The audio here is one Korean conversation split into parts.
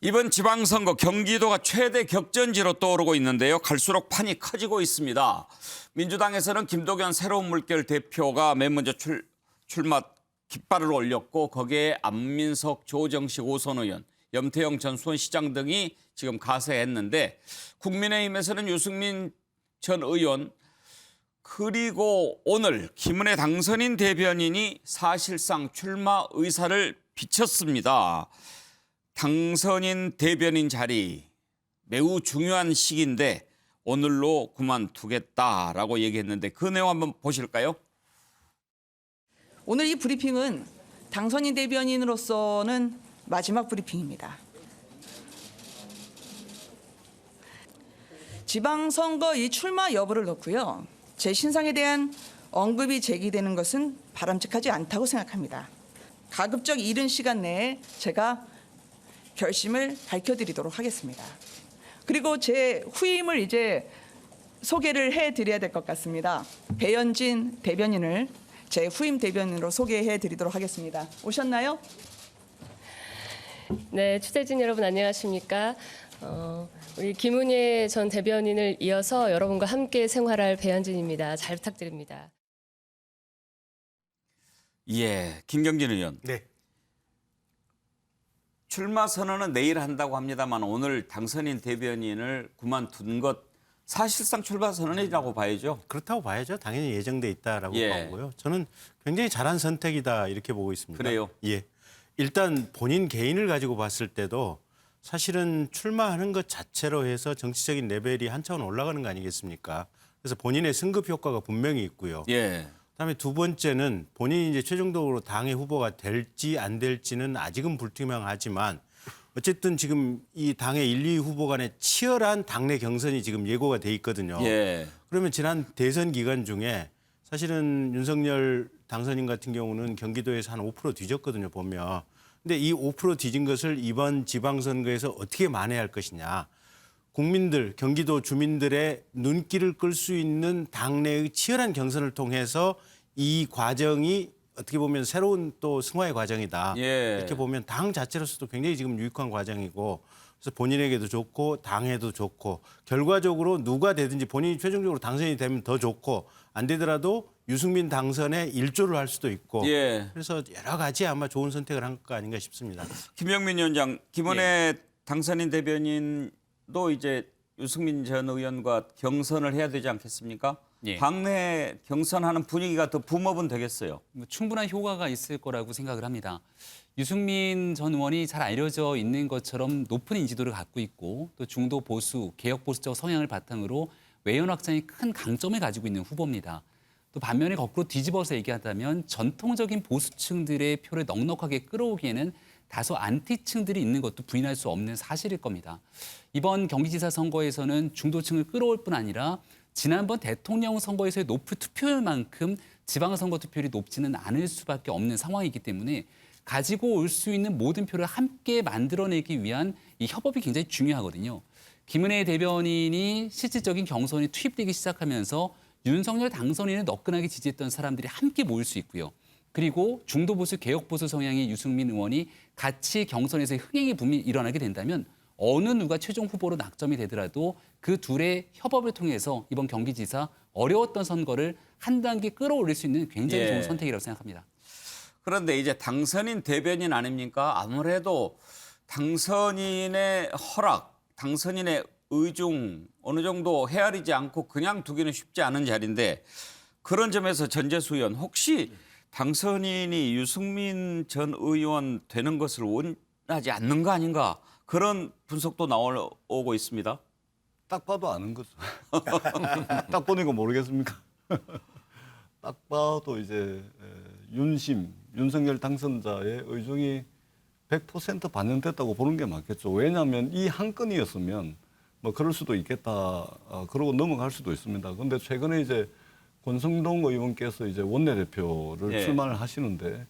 이번 지방선거 경기도가 최대 격전지로 떠오르고 있는데요. 갈수록 판이 커지고 있습니다. 민주당에서는 김도겸 새로운 물결 대표가 맨 먼저 출마 깃발을 올렸고 거기에 안민석, 조정식, 오선 의원, 염태영 전 수원시장 등이 지금 가세했는데 국민의힘에서는 유승민 전 의원 그리고 오늘 김은혜 당선인 대변인이 사실상 출마 의사를 비쳤습니다. 당선인 대변인 자리 매우 중요한 시기인데 오늘로 그만두겠다라고 얘기했는데 그 내용 한번 보실까요? 오늘 이 브리핑은 당선인 대변인으로서는 마지막 브리핑입니다. 지방선거 이 출마 여부를 놓고요. 제 신상에 대한 언급이 제기되는 것은 바람직하지 않다고 생각합니다. 가급적 이른 시간 내에 제가 결심을 밝혀드리도록 하겠습니다. 그리고 제 후임을 이제 소개를 해드려야 될 것 같습니다. 배현진 대변인을 제 후임 대변인으로 소개해드리도록 하겠습니다. 오셨나요? 네, 취재진 여러분 안녕하십니까? 우리 김은혜 전 대변인을 이어서 여러분과 함께 생활할 배현진입니다. 잘 부탁드립니다. 예, 김경진 의원. 네. 출마 선언은 내일 한다고 합니다만 오늘 당선인 대변인을 그만둔 것 사실상 출마 선언이라고 봐야죠. 그렇다고 봐야죠. 당연히 예정돼 있다라고 예. 보고요. 저는 굉장히 잘한 선택이다 이렇게 보고 있습니다. 그래요? 예. 일단 본인 개인을 가지고 봤을 때도 사실은 출마하는 것 자체로 해서 정치적인 레벨이 한 차원 올라가는 거 아니겠습니까? 그래서 본인의 승급 효과가 분명히 있고요. 예. 그다음에 두 번째는 본인이 이제 최종적으로 당의 후보가 될지 안 될지는 아직은 불투명하지만 어쨌든 지금 이 당의 1, 2 후보 간의 치열한 당내 경선이 지금 예고가 돼 있거든요. 예. 그러면 지난 대선 기간 중에 사실은 윤석열 당선인 같은 경우는 경기도에서 한 5% 뒤졌거든요, 보면. 근데 이 5% 뒤진 것을 이번 지방선거에서 어떻게 만회할 것이냐. 국민들, 경기도 주민들의 눈길을 끌 수 있는 당내의 치열한 경선을 통해서 이 과정이 어떻게 보면 새로운 또 승화의 과정이다. 예. 이렇게 보면 당 자체로서도 굉장히 지금 유익한 과정이고 그래서 본인에게도 좋고 당에도 좋고 결과적으로 누가 되든지 본인이 최종적으로 당선이 되면 더 좋고 안 되더라도 유승민 당선에 일조를 할 수도 있고 예. 그래서 여러 가지 아마 좋은 선택을 한 거 아닌가 싶습니다. 김영민 위원장, 김은혜 당선인 대변인도 이제 유승민 전 의원과 경선을 해야 되지 않겠습니까? 예. 당내 경선하는 분위기가 더 붐업은 되겠어요. 충분한 효과가 있을 거라고 생각을 합니다. 유승민 전 의원이 잘 알려져 있는 것처럼 높은 인지도를 갖고 있고 또 중도 보수, 개혁 보수적 성향을 바탕으로 외연 확장이 큰 강점을 가지고 있는 후보입니다. 또 반면에 거꾸로 뒤집어서 얘기한다면 전통적인 보수층들의 표를 넉넉하게 끌어오기에는 다소 안티층들이 있는 것도 부인할 수 없는 사실일 겁니다. 이번 경기지사 선거에서는 중도층을 끌어올 뿐 아니라 지난번 대통령 선거에서의 높은 투표율만큼 지방선거 투표율이 높지는 않을 수밖에 없는 상황이기 때문에 가지고 올 수 있는 모든 표를 함께 만들어내기 위한 이 협업이 굉장히 중요하거든요. 김은혜 대변인이 실질적인 경선에 투입되기 시작하면서 윤석열 당선인을 너끈하게 지지했던 사람들이 함께 모일 수 있고요. 그리고 중도보수, 개혁보수 성향의 유승민 의원이 같이 경선에서 흥행이 분명히 일어나게 된다면 어느 누가 최종 후보로 낙점이 되더라도 그 둘의 협업을 통해서 이번 경기지사 어려웠던 선거를 한 단계 끌어올릴 수 있는 굉장히 좋은 선택이라고 생각합니다. 그런데 이제 당선인 대변인 아닙니까? 아무래도 당선인의 허락, 당선인의 의중 어느 정도 헤아리지 않고 그냥 두기는 쉽지 않은 자리인데 그런 점에서 전재수 의원 혹시 당선인이 유승민 전 의원 되는 것을 원하지 않는 거 아닌가? 그런 분석도 나오고 있습니다. 딱 봐도 아는 거죠. 딱 보니까 모르겠습니까? 딱 봐도 이제 윤석열 당선자의 의중이 100% 반영됐다고 보는 게 맞겠죠. 왜냐하면 이 한 건이었으면 뭐 그럴 수도 있겠다. 그러고 넘어갈 수도 있습니다. 그런데 최근에 이제 권성동 의원께서 이제 원내대표를 예. 출마를 하시는데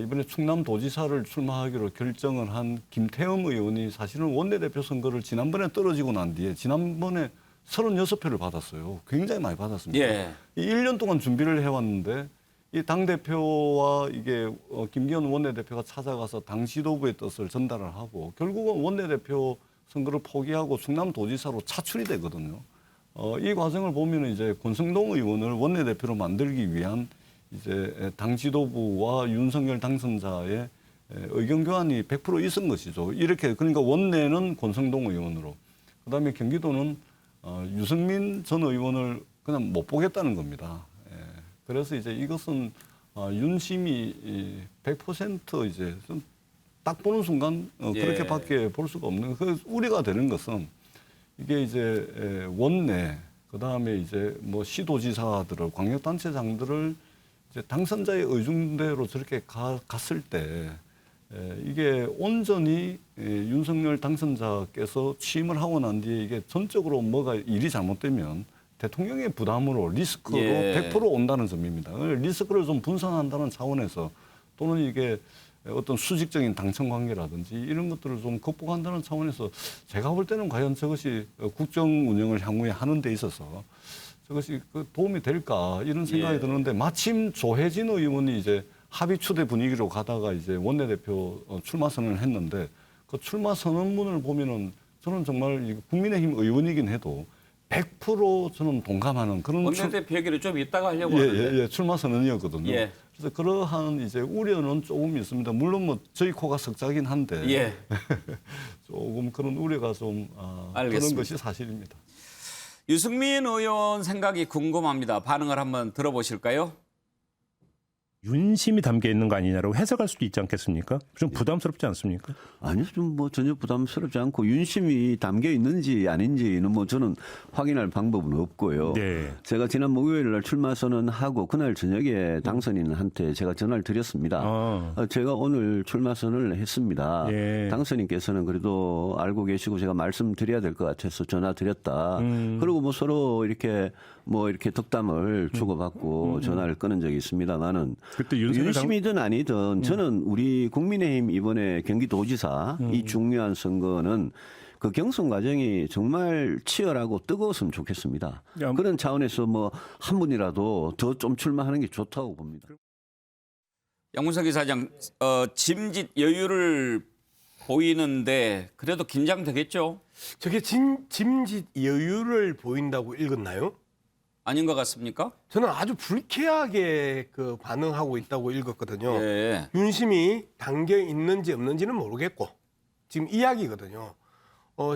이번에 충남도지사를 출마하기로 결정을 한 김태흠 의원이 사실은 원내대표 선거를 지난번에 떨어지고 난 뒤에 지난번에 36표를 받았어요. 굉장히 많이 받았습니다. 예. 1년 동안 준비를 해왔는데 이 당대표와 이게 김기현 원내대표가 찾아가서 당 지도부의 뜻을 전달을 하고 결국은 원내대표 선거를 포기하고 충남도지사로 차출이 되거든요. 이 과정을 보면 이제 권성동 의원을 원내대표로 만들기 위한 이제 당 지도부와 윤석열 당선자의 의견 교환이 100% 있은 것이죠. 이렇게 그러니까 원내는 권성동 의원으로, 그다음에 경기도는 유승민 전 의원을 그냥 못 보겠다는 겁니다. 그래서 이제 이것은 윤심이 100% 이제 좀 딱 보는 순간 그렇게밖에 볼 수가 없는. 그 우려가 되는 것은 이게 이제 원내 그다음에 이제 뭐 시도지사들을 광역단체장들을 이제 당선자의 의중대로 저렇게 갔을 때 이게 온전히 윤석열 당선자께서 취임을 하고 난 뒤에 이게 전적으로 뭐가 일이 잘못되면 대통령의 부담으로 리스크로 100% 온다는 점입니다. 리스크를 좀 분산한다는 차원에서 또는 이게 어떤 수직적인 당청 관계라든지 이런 것들을 좀 극복한다는 차원에서 제가 볼 때는 과연 저것이 국정 운영을 향후에 하는 데 있어서 저것이 도움이 될까 이런 생각이 드는데 마침 조혜진 의원이 이제 합의 추대 분위기로 가다가 이제 원내대표 출마 선언을 했는데 그 출마 선언문을 보면은 저는 정말 국민의힘 의원이긴 해도 100% 저는 동감하는 그런 원내대표 얘기를 좀 이따가 하려고 하는데. 출마 선언이었거든요. 예. 그래서 그러한 이제 우려는 조금 있습니다. 물론 뭐 저희 코가 석자긴 한데 예. 조금 그런 우려가 좀 그런 알겠습니다. 것이 사실입니다. 유승민 의원 생각이 궁금합니다. 반응을 한번 들어보실까요? 윤심이 담겨 있는 거 아니냐라고 해석할 수도 있지 않겠습니까? 좀 부담스럽지 않습니까? 아니요, 좀 뭐 전혀 부담스럽지 않고 윤심이 담겨 있는지 아닌지는 뭐 저는 확인할 방법은 없고요. 네. 제가 지난 목요일 날 출마 선언하고 그날 저녁에 당선인한테 제가 전화를 드렸습니다. 제가 오늘 출마 선언을 했습니다. 예. 당선인께서는 그래도 알고 계시고 제가 말씀드려야 될 것 같아서 전화 드렸다. 그리고 뭐 서로 이렇게 덕담을 주고받고 전화를 끊은 적이 있습니다만은 그때 윤석열 윤심이든 아니든 저는 우리 국민의힘 이번에 경기도지사 이 중요한 선거는 그 경선 과정이 정말 치열하고 뜨거웠으면 좋겠습니다. 그런 차원에서 뭐 한 분이라도 더 좀 출마하는 게 좋다고 봅니다. 양문석 이사장, 짐짓 여유를 보이는데 그래도 긴장되겠죠? 저게 짐짓 여유를 보인다고 읽었나요? 아닌 것 같습니까? 저는 아주 불쾌하게 그 반응하고 있다고 읽었거든요. 예. 윤심이 담겨 있는지 없는지는 모르겠고 지금 이야기거든요.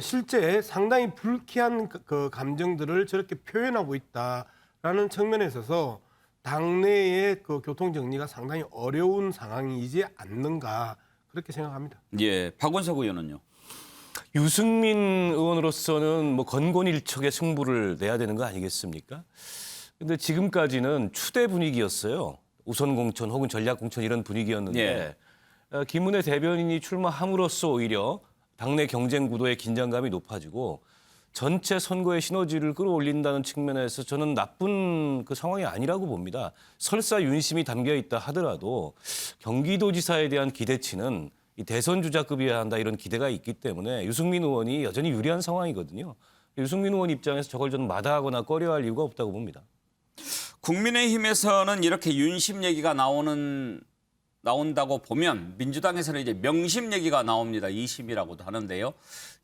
실제 상당히 불쾌한 그 감정들을 저렇게 표현하고 있다라는 측면에 있어서 당내의 그 교통 정리가 상당히 어려운 상황이지 않는가 그렇게 생각합니다. 예. 박원석 의원은요? 유승민 의원으로서는 뭐 건곤일척의 승부를 내야 되는 거 아니겠습니까? 근데 지금까지는 추대 분위기였어요. 우선 공천 혹은 전략 공천 이런 분위기였는데 김은혜 대변인이 출마함으로써 오히려 당내 경쟁 구도의 긴장감이 높아지고 전체 선거의 시너지를 끌어올린다는 측면에서 저는 나쁜 그 상황이 아니라고 봅니다. 설사 윤심이 담겨 있다 하더라도 경기도지사에 대한 기대치는 이 대선 주자급이어야 한다 이런 기대가 있기 때문에 유승민 의원이 여전히 유리한 상황이거든요. 유승민 의원 입장에서 저걸 좀 마다하거나 꺼려할 이유가 없다고 봅니다. 국민의힘에서는 이렇게 윤심 얘기가 나온다고 보면 민주당에서는 이제 명심 얘기가 나옵니다. 이심이라고도 하는데요.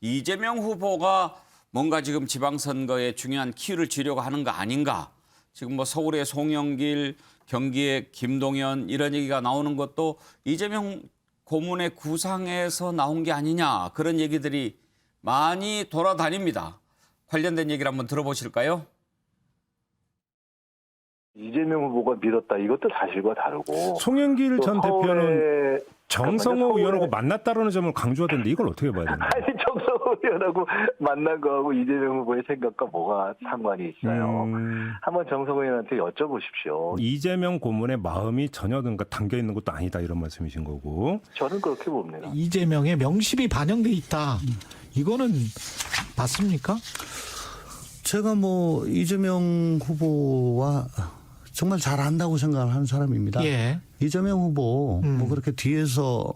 이재명 후보가 뭔가 지금 지방선거에 중요한 키를 쥐려고 하는 거 아닌가. 지금 뭐 서울의 송영길, 경기의 김동연 이런 얘기가 나오는 것도 이재명 고문의 구상에서 나온 게 아니냐 그런 얘기들이 많이 돌아다닙니다. 관련된 얘기를 한번 들어보실까요? 이재명 후보가 밀었다 이것도 사실과 다르고 송영길 전 대표는 정성호 서울에- 의원하고 만났다라는 점을 강조하던데 이걸 어떻게 봐야 되나요? 아니 정성호 의원하고 만난 거하고 이재명 후보의 생각과 뭐가 상관이 있어요. 한번 정성호 의원한테 여쭤보십시오. 이재명 고문의 마음이 전혀 그러니까 담겨 있는 것도 아니다 이런 말씀이신 거고. 저는 그렇게 봅니다. 이재명의 명심이 반영돼 있다. 이거는 맞습니까? 제가 뭐 이재명 후보와 정말 잘 안다고 생각하는 사람입니다. 예. 이재명 후보 뭐 그렇게 뒤에서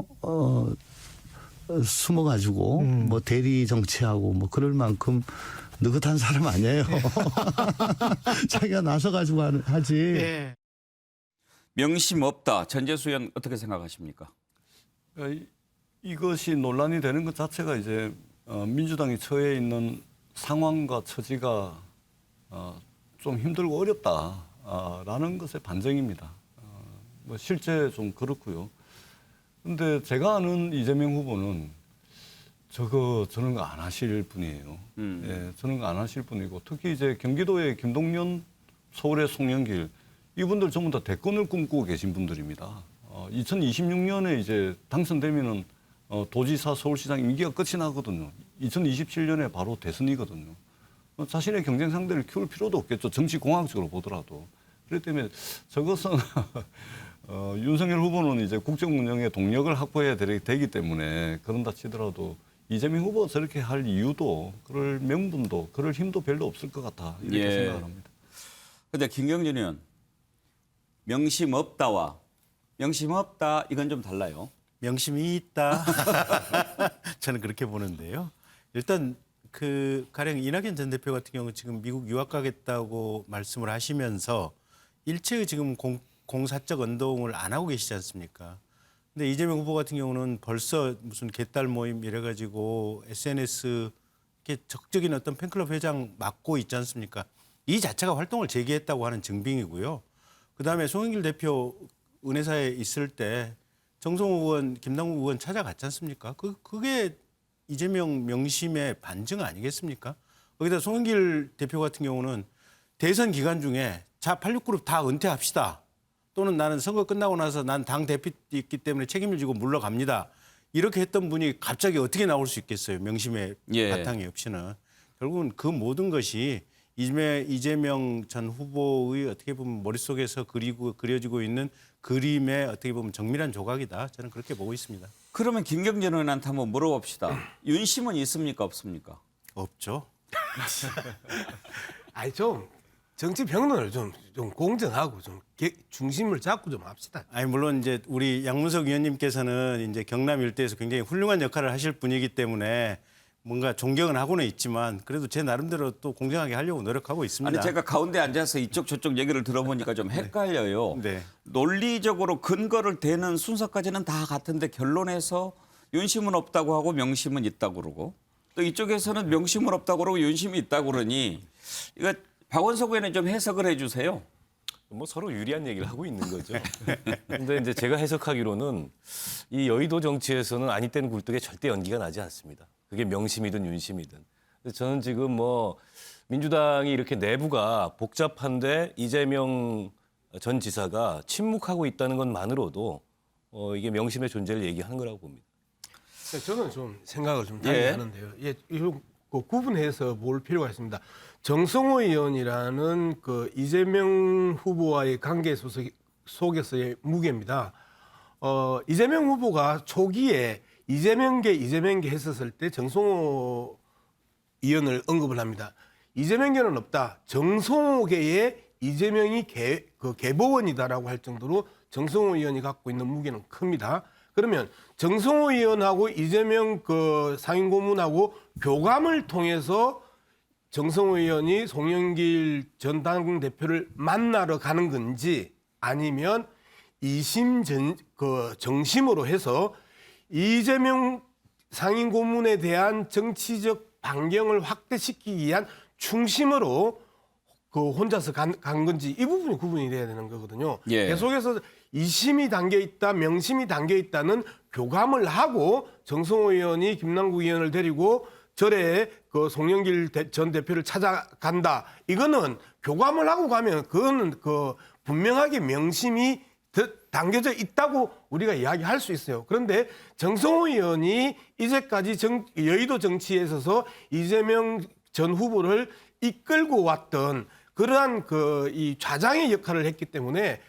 숨어가지고 뭐 대리 정치하고 뭐 그럴 만큼 느긋한 사람 아니에요. 자기가 나서가지고 하지. 예. 명심 없다. 전재수 의원 어떻게 생각하십니까? 이것이 논란이 되는 것 자체가 이제 민주당이 처해 있는 상황과 처지가 좀 힘들고 어렵다라는 것의 반증입니다. 뭐 실제 좀 그렇고요. 근데 제가 아는 이재명 후보는 저는 거 안 하실 분이에요. 예, 저는 거 안 하실 분이고 특히 이제 경기도의 김동연, 서울의 송영길 이분들 전부 다 대권을 꿈꾸고 계신 분들입니다. 2026년에 이제 당선되면은 도지사, 서울시장 임기가 끝이 나거든요. 2027년에 바로 대선이거든요. 자신의 경쟁 상대를 키울 필요도 없겠죠. 정치공학적으로 보더라도. 그렇기 때문에 저것은 윤석열 후보는 이제 국정 운영에 동력을 확보해야 되기 때문에 그런다 치더라도 이재명 후보가 저렇게 할 이유도 그럴 명분도 그럴 힘도 별로 없을 것 같다 이렇게 생각을 합니다. 그런데 김경진 의원 명심 없다와 명심 없다 이건 좀 달라요. 명심이 있다. 저는 그렇게 보는데요. 일단 가령 이낙연 전 대표 같은 경우 지금 미국 유학 가겠다고 말씀을 하시면서 일체의 지금 공사적 운동을 안 하고 계시지 않습니까? 근데 이재명 후보 같은 경우는 벌써 무슨 개딸 모임 이래가지고 SNS 이렇게 적극적인 어떤 팬클럽 회장 맡고 있지 않습니까? 이 자체가 활동을 재개했다고 하는 증빙이고요. 그다음에 송영길 대표 은혜사에 있을 때 정성호 의원, 김남국 의원 찾아갔지 않습니까? 그게 이재명 명심의 반증 아니겠습니까? 거기다 송영길 대표 같은 경우는 대선 기간 중에 자 86그룹 다 은퇴합시다. 또는 나는 선거 끝나고 나서 난 당 대표 있기 때문에 책임을 지고 물러갑니다. 이렇게 했던 분이 갑자기 어떻게 나올 수 있겠어요. 명심의 바탕이 없이는. 결국은 그 모든 것이 이재명 전 후보의 어떻게 보면 머릿속에서 그려지고 있는 그림의 어떻게 보면 정밀한 조각이다. 저는 그렇게 보고 있습니다. 그러면 김경진 의원한테 한번 물어봅시다. 윤심은 있습니까 없습니까? 없죠. 아니 좀 정치 평론을 좀 공정하고 좀 중심을 잡고 좀 합시다. 아니 물론 이제 우리 양문석 의원님께서는 이제 경남 일대에서 굉장히 훌륭한 역할을 하실 분이기 때문에 뭔가 존경은 하고는 있지만 그래도 제 나름대로 또 공정하게 하려고 노력하고 있습니다. 아니 제가 가운데 앉아서 이쪽 저쪽 얘기를 들어보니까 좀 헷갈려요. 네. 논리적으로 근거를 대는 순서까지는 다 같은데 결론에서 윤심은 없다고 하고 명심은 있다고 그러고 또 이쪽에서는 명심은 없다고 그러고 윤심이 있다고 그러니 이거 박원석 의원은 좀 해석을 해 주세요. 뭐 서로 유리한 얘기를 하고 있는 거죠. 근데 이제 제가 해석하기로는 이 여의도 정치에서는 아니 땐 굴뚝에 절대 연기가 나지 않습니다. 그게 명심이든 윤심이든. 저는 지금 뭐 민주당이 이렇게 내부가 복잡한데 이재명 전 지사가 침묵하고 있다는 것만으로도 이게 명심의 존재를 얘기하는 거라고 봅니다. 저는 좀 생각을 좀 달리 하는데요. 이거 구분해서 볼 필요가 있습니다. 정성호 의원이라는 그 이재명 후보와의 관계 속에서의 무게입니다. 이재명 후보가 초기에 이재명계 했었을 때 정성호 의원을 언급을 합니다. 이재명계는 없다. 정성호계의 이재명이 계보원이다라고 할 정도로 정성호 의원이 갖고 있는 무게는 큽니다. 그러면 정성호 의원하고 이재명 상임고문하고 교감을 통해서 정성호 의원이 송영길 전 당대표를 만나러 가는 건지 아니면 정심으로 해서 이재명 상임고문에 대한 정치적 반경을 확대시키기 위한 충심으로 혼자서 간 건지 이 부분이 구분이 돼야 되는 거거든요. 계속해서 이심이 담겨 있다, 명심이 담겨 있다는 교감을 하고 정성호 의원이 김남국 의원을 데리고 절에 송영길 전 대표를 찾아간다. 이거는 교감을 하고 가면 그거는 분명하게 명심이 담겨져 있다고 우리가 이야기할 수 있어요. 그런데 정성호 의원이 이제까지 여의도 정치에 있어서 이재명 전 후보를 이끌고 왔던 그러한 이 좌장의 역할을 했기 때문에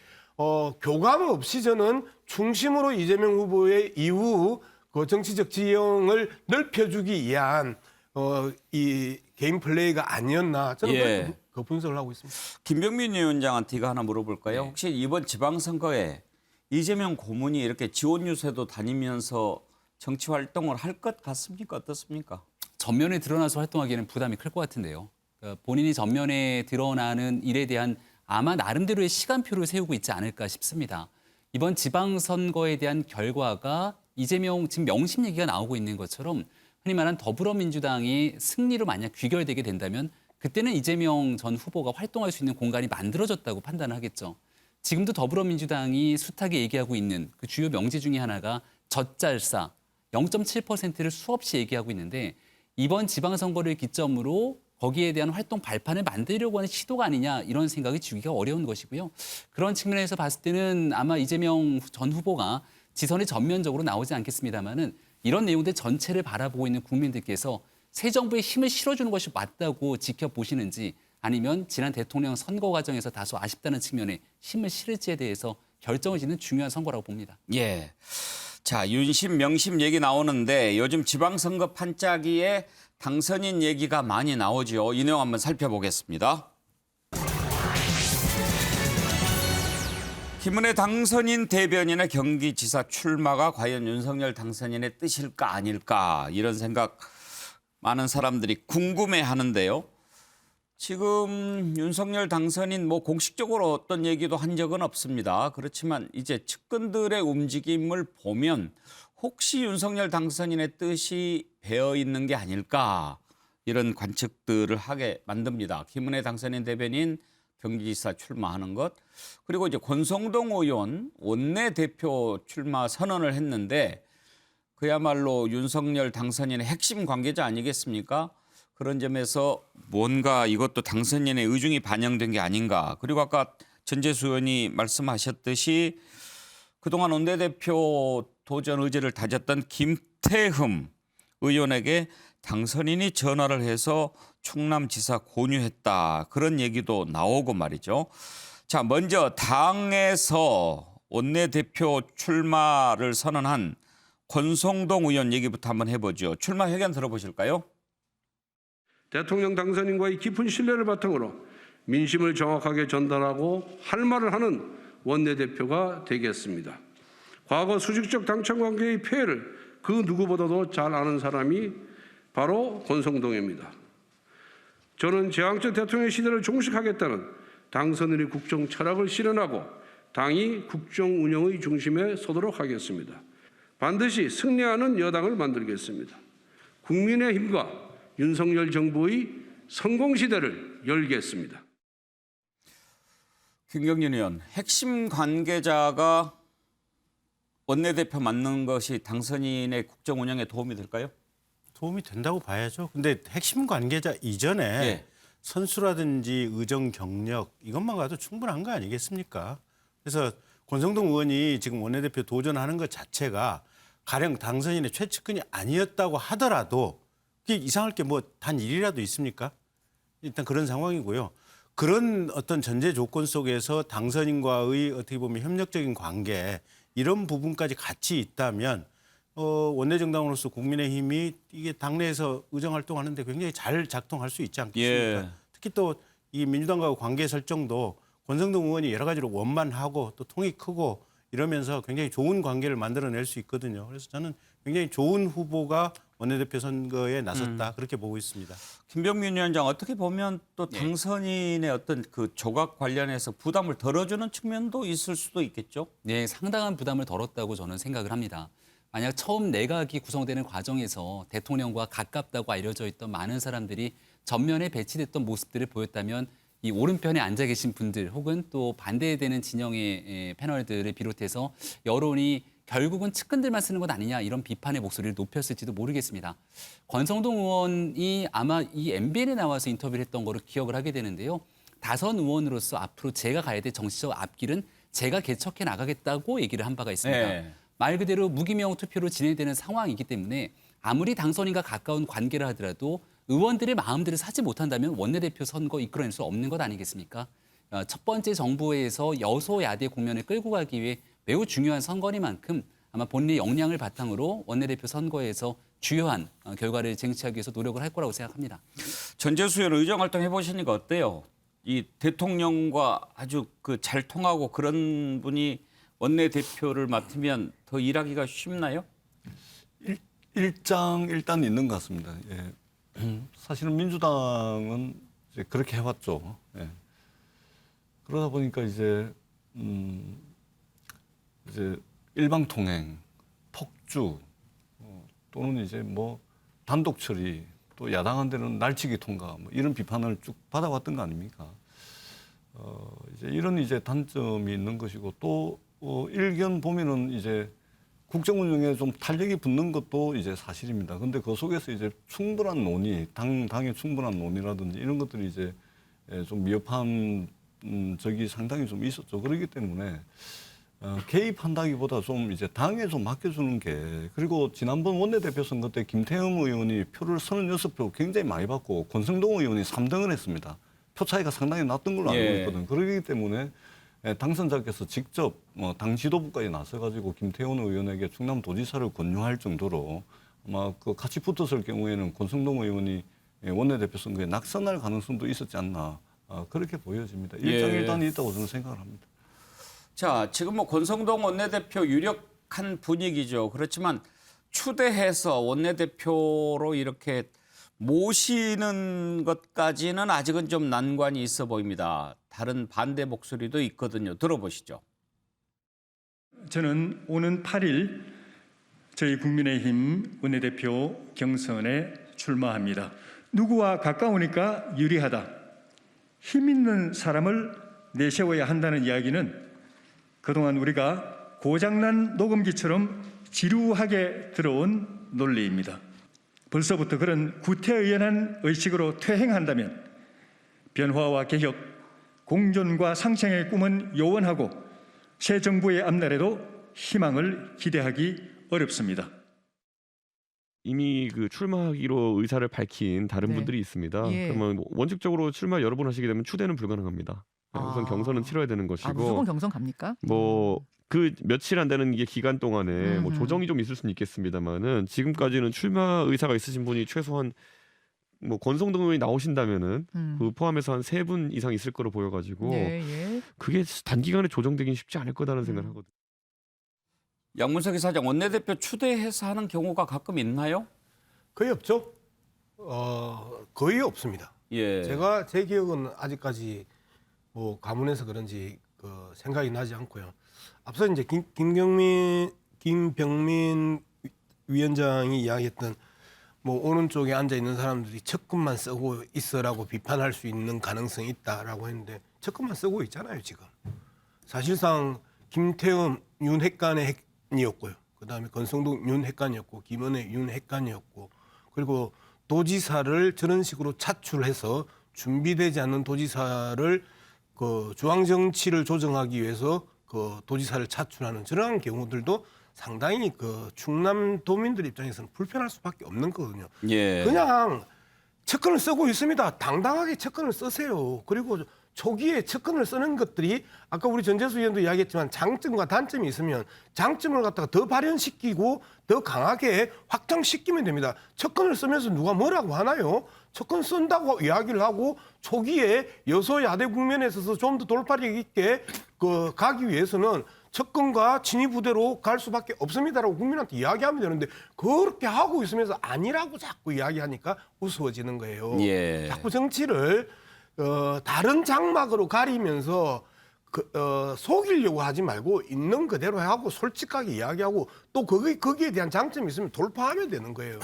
교감 없이 저는 중심으로 이재명 후보의 이후 정치적 지형을 넓혀주기 위한 이 개인 플레이가 아니었나 저는 그 분석을 하고 있습니다. 김병민 위원장한테 이거 하나 물어볼까요? 혹시 이번 지방선거에 이재명 고문이 이렇게 지원 유세도 다니면서 정치 활동을 할 것 같습니까? 어떻습니까? 전면에 드러나서 활동하기에는 부담이 클 것 같은데요. 그러니까 본인이 전면에 드러나는 일에 대한 아마 나름대로의 시간표를 세우고 있지 않을까 싶습니다. 이번 지방선거에 대한 결과가 이재명 지금 명심 얘기가 나오고 있는 것처럼 흔히 말하는 더불어민주당이 승리로 만약 귀결되게 된다면 그때는 이재명 전 후보가 활동할 수 있는 공간이 만들어졌다고 판단을 하겠죠. 지금도 더불어민주당이 숱하게 얘기하고 있는 그 주요 명제 중에 하나가 젖잘싸 0.7%를 수없이 얘기하고 있는데 이번 지방선거를 기점으로 거기에 대한 활동 발판을 만들려고 하는 시도가 아니냐 이런 생각이 주기가 어려운 것이고요. 그런 측면에서 봤을 때는 아마 이재명 전 후보가 지선에 전면적으로 나오지 않겠습니다마는 이런 내용들 전체를 바라보고 있는 국민들께서 새 정부에 힘을 실어주는 것이 맞다고 지켜보시는지 아니면 지난 대통령 선거 과정에서 다소 아쉽다는 측면에 힘을 실을지에 대해서 결정을 짓는 중요한 선거라고 봅니다. 예. 자, 윤심, 명심 얘기 나오는데 요즘 지방선거 판짜기에 당선인 얘기가 많이 나오죠. 이 내용 한번 살펴보겠습니다. 김은혜 당선인 대변인의 경기지사 출마가 과연 윤석열 당선인의 뜻일까 아닐까 이런 생각 많은 사람들이 궁금해하는데요. 지금 윤석열 당선인 공식적으로 어떤 얘기도 한 적은 없습니다. 그렇지만 이제 측근들의 움직임을 보면 혹시 윤석열 당선인의 뜻이 배어 있는 게 아닐까 이런 관측들을 하게 만듭니다. 김은혜 당선인 대변인 경기지사 출마하는 것 그리고 이제 권성동 의원 원내대표 출마 선언을 했는데 그야말로 윤석열 당선인의 핵심 관계자 아니겠습니까? 그런 점에서 뭔가 이것도 당선인의 의중이 반영된 게 아닌가. 그리고 아까 전재수 의원이 말씀하셨듯이 그동안 원내대표 도전 의지를 다졌던 김태흠 의원에게 당선인이 전화를 해서 충남지사 권유했다. 그런 얘기도 나오고 말이죠. 자, 먼저 당에서 원내대표 출마를 선언한 권성동 의원 얘기부터 한번 해보죠. 출마 회견 들어보실까요? 대통령 당선인과의 깊은 신뢰를 바탕으로 민심을 정확하게 전달하고 할 말을 하는 원내대표가 되겠습니다. 과거 수직적 당청 관계의 폐해를 그 누구보다도 잘 아는 사람이 바로 권성동입니다. 저는 제왕적 대통령 시대를 종식하겠다는 당선인의 국정 철학을 실현하고 당이 국정 운영의 중심에 서도록 하겠습니다. 반드시 승리하는 여당을 만들겠습니다. 국민의힘과 윤석열 정부의 성공시대를 열겠습니다. 김경진 의원, 핵심 관계자가 원내대표 맡는 것이 당선인의 국정 운영에 도움이 될까요? 도움이 된다고 봐야죠. 근데 핵심 관계자 이전에 예. 선수라든지 의정 경력 이것만 가도 충분한 거 아니겠습니까? 그래서 권성동 의원이 지금 원내대표 도전하는 것 자체가 가령 당선인의 최측근이 아니었다고 하더라도 그게 이상할 게 단 일이라도 있습니까? 일단 그런 상황이고요. 그런 어떤 전제 조건 속에서 당선인과의 어떻게 보면 협력적인 관계 이런 부분까지 같이 있다면 원내정당으로서 국민의힘이 이게 당내에서 의정활동하는데 굉장히 잘 작동할 수 있지 않겠습니까? 예. 특히 또 이 민주당과 관계 설정도 권성동 의원이 여러 가지로 원만하고 또 통이 크고 이러면서 굉장히 좋은 관계를 만들어낼 수 있거든요. 그래서 저는 굉장히 좋은 후보가 원내대표 선거에 나섰다 그렇게 보고 있습니다. 김병민 위원장 어떻게 보면 또 당선인의 어떤 그 조각 관련해서 부담을 덜어주는 측면도 있을 수도 있겠죠? 네, 상당한 부담을 덜었다고 저는 생각을 합니다. 만약 처음 내각이 구성되는 과정에서 대통령과 가깝다고 알려져 있던 많은 사람들이 전면에 배치됐던 모습들을 보였다면 이 오른편에 앉아 계신 분들 혹은 또 반대되는 진영의 패널들을 비롯해서 여론이 결국은 측근들만 쓰는 것 아니냐 이런 비판의 목소리를 높였을지도 모르겠습니다. 권성동 의원이 아마 이 MBN에 나와서 인터뷰를 했던 거를 기억을 하게 되는데요. 다선 의원으로서 앞으로 제가 가야 될 정치적 앞길은 제가 개척해 나가겠다고 얘기를 한 바가 있습니다. 네. 말 그대로 무기명 투표로 진행되는 상황이기 때문에 아무리 당선인과 가까운 관계를 하더라도 의원들의 마음들을 사지 못한다면 원내대표 선거 이끌어낼 수 없는 것 아니겠습니까? 첫 번째 정부에서 여소야대 국면을 끌고 가기 위해 매우 중요한 선거니만큼 아마 본인의 역량을 바탕으로 원내대표 선거에서 주요한 결과를 쟁취하기 위해서 노력을 할 거라고 생각합니다. 전재수 의원 의정활동 해보시니까 어때요? 이 대통령과 아주 잘 통하고 그런 분이 원내대표를 맡으면 더 일하기가 쉽나요? 일단 있는 것 같습니다. 예. 사실은 민주당은 이제 그렇게 해왔죠. 예. 그러다 보니까 이제 일방통행, 폭주 또는 이제 뭐 단독 처리 또 야당한테는 날치기 통과 뭐 이런 비판을 쭉 받아왔던 거 아닙니까? 이제 이런 이제 단점이 있는 것이고 또 일견 보면은 이제 국정 운영에 좀 탄력이 붙는 것도 이제 사실입니다. 근데 그 속에서 이제 충분한 논의, 당의 충분한 논의라든지 이런 것들이 이제 좀 미흡한 적이 상당히 좀 있었죠. 그렇기 때문에 개입한다기보다 좀 이제 당에 좀 맡겨주는 게, 그리고 지난번 원내대표 선거 때 김태흠 의원이 표를 36표 굉장히 많이 받고 권성동 의원이 3등을 했습니다. 표 차이가 상당히 났던 걸로 알고 있거든요. 그렇기 때문에 당선자께서 직접 당 지도부까지 나서가지고 김태훈 의원에게 충남도지사를 권유할 정도로 아마 그 같이 붙었을 경우에는 권성동 의원이 원내대표 선거에 낙선할 가능성도 있었지 않나 그렇게 보여집니다. 일장일단이 있다고 저는 생각을 합니다. 자, 지금 뭐 권성동 원내대표 유력한 분위기죠. 그렇지만 추대해서 원내대표로 이렇게 모시는 것까지는 아직은 좀 난관이 있어 보입니다. 다른 반대 목소리도 있거든요. 들어보시죠. 저는 오는 8일 저희 국민의힘 원내대표 경선에 출마합니다. 누구와 가까우니까 유리하다. 힘 있는 사람을 내세워야 한다는 이야기는 그동안 우리가 고장난 녹음기처럼 지루하게 들어온 논리입니다. 벌써부터 그런 구태의연한 의식으로 퇴행한다면 변화와 개혁, 공존과 상생의 꿈은 요원하고 새 정부의 앞날에도 희망을 기대하기 어렵습니다. 이미 그 출마하기로 의사를 밝힌 다른 분들이 있습니다. 그러면 원칙적으로 출마 여러 번 하시게 되면 추대는 불가능합니다. 우선 경선은 치러야 되는 것이고. 무조건 경선 갑니까? 뭐 그 며칠 안 되는 게 기간 동안에 뭐 조정이 좀 있을 수는 있겠습니다만은 지금까지는 출마 의사가 있으신 분이 최소한 뭐 권성동 의원이 나오신다면은 그 포함해서 한 3분 이상 있을 거로 보여가지고 그게 단기간에 조정되긴 쉽지 않을 거다라는 생각을 하거든요. 양문석 이사장, 원내대표 추대해서 하는 경우가 가끔 있나요? 거의 없죠. 거의 없습니다. 예. 제가 제 기억은 아직까지 뭐 가문에서 그런지 그 생각이 나지 않고요. 앞서 이제 김병민 위원장이 이야기했던 뭐 오른쪽에 앉아 있는 사람들이 척근만 쓰고 있어라고 비판할 수 있는 가능성이 있다라고 했는데 척근만 쓰고 있잖아요 지금. 사실상 김태흠 윤핵관이었고요. 그다음에 권성동 윤핵관이었고 김은혜 윤핵관이었고 그리고 도지사를 저런 식으로 차출해서 준비되지 않는 도지사를 그 중앙 정치를 조정하기 위해서 그 도지사를 차출하는 저러한 경우들도 상당히 그 충남 도민들 입장에서는 불편할 수밖에 없는 거거든요. 그냥 척근을 쓰고 있습니다. 당당하게 척근을 쓰세요. 그리고 초기에 척근을 쓰는 것들이 아까 우리 전재수 의원도 이야기했지만 장점과 단점이 있으면 장점을 갖다가 더 발현시키고 더 강하게 확장시키면 됩니다. 척근을 쓰면서 누가 뭐라고 하나요? 척근 쓴다고 이야기를 하고 초기에 여소야대 국면에 있어서 좀 더 돌파력 있게 그 가기 위해서는 척근과 친위부대로 갈 수밖에 없습니다라고 국민한테 이야기하면 되는데 그렇게 하고 있으면서 아니라고 자꾸 이야기하니까 우스워지는 거예요. 자꾸 정치를 다른 장막으로 가리면서 속이려고 하지 말고 있는 그대로 하고 솔직하게 이야기하고 또 거기에 대한 장점이 있으면 돌파하면 되는 거예요.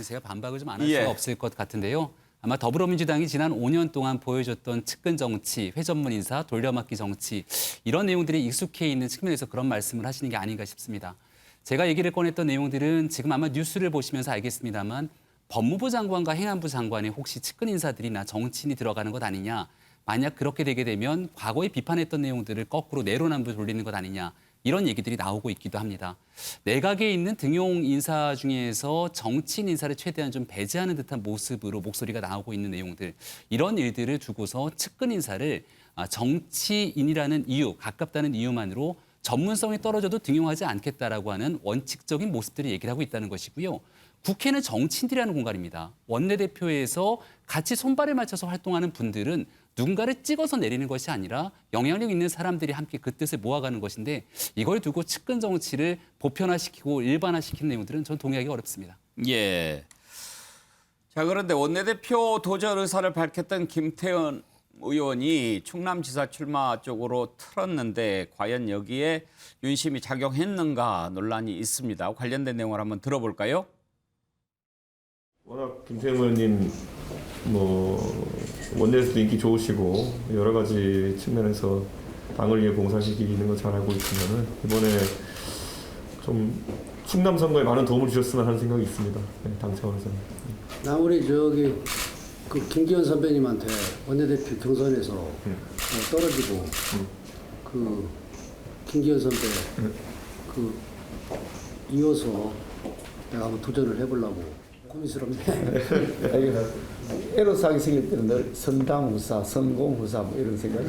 제가 반박을 좀 안 할 수가 없을 것 같은데요. 아마 더불어민주당이 지난 5년 동안 보여줬던 측근 정치, 회전문 인사, 돌려막기 정치 이런 내용들이 익숙해 있는 측면에서 그런 말씀을 하시는 게 아닌가 싶습니다. 제가 얘기를 꺼냈던 내용들은 지금 아마 뉴스를 보시면서 알겠습니다만 법무부 장관과 행안부 장관에 혹시 측근 인사들이나 정치인이 들어가는 것 아니냐. 만약 그렇게 되게 되면 과거에 비판했던 내용들을 거꾸로 내로남불 돌리는 것 아니냐. 이런 얘기들이 나오고 있기도 합니다. 내각에 있는 등용 인사 중에서 정치인 인사를 최대한 좀 배제하는 듯한 모습으로 목소리가 나오고 있는 내용들. 이런 일들을 두고서 측근 인사를 정치인이라는 이유, 가깝다는 이유만으로 전문성이 떨어져도 등용하지 않겠다라고 하는 원칙적인 모습들을 얘기를 하고 있다는 것이고요. 국회는 정치인들이라는 공간입니다. 원내대표에서 같이 손발을 맞춰서 활동하는 분들은 누군가를 찍어서 내리는 것이 아니라 영향력 있는 사람들이 함께 그 뜻을 모아가는 것인데 이걸 두고 측근 정치를 보편화시키고 일반화시키는 내용들은 전 동의하기 어렵습니다. 자, 그런데 원내대표 도전 의사를 밝혔던 김태흠 의원이 충남지사 출마 쪽으로 틀었는데 과연 여기에 윤심이 작용했는가 논란이 있습니다. 관련된 내용을 한번 들어볼까요? 워낙 김태흠 의원님 원내에서도 인기 좋으시고 여러 가지 측면에서 당을 위해 봉사하시는 거 잘 알고 있지만은 이번에 좀 충남 선거에 많은 도움을 주셨으면 하는 생각이 있습니다. 네, 당 차원에서는. 우리 그 김기현 선배님한테 원내대표 경선에서 떨어지고 그 김기현 선배 이어서 내가 한번 도전을 해보려고 고민스럽네. 에로사하게 생길 때는 늘 선당후사, 성공후사 뭐 이런 생각.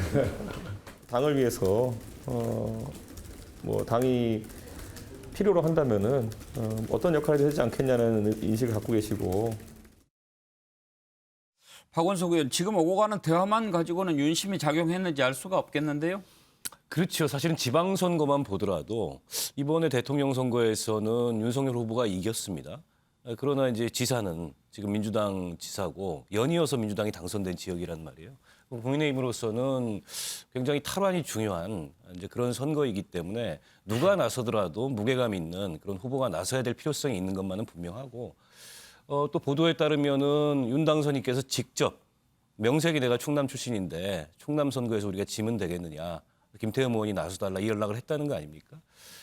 당을 위해서 당이 필요로 한다면은 어떤 역할이 되지 않겠냐는 인식을 갖고 계시고. 박원석 의원, 지금 오고 가는 대화만 가지고는 윤심이 작용했는지 알 수가 없겠는데요? 그렇죠. 사실은 지방선거만 보더라도 이번에 대통령 선거에서는 윤석열 후보가 이겼습니다. 그러나 이제 지사는 지금 민주당 지사고 연이어서 민주당이 당선된 지역이란 말이에요. 국민의힘으로서는 굉장히 탈환이 중요한 이제 그런 선거이기 때문에 누가 나서더라도 무게감 있는 그런 후보가 나서야 될 필요성이 있는 것만은 분명하고 또 보도에 따르면은 윤 당선인께서 직접 명색이 내가 충남 출신인데 충남 선거에서 우리가 지면 되겠느냐 김태흠 의원이 나서달라 이 연락을 했다는 거 아닙니까?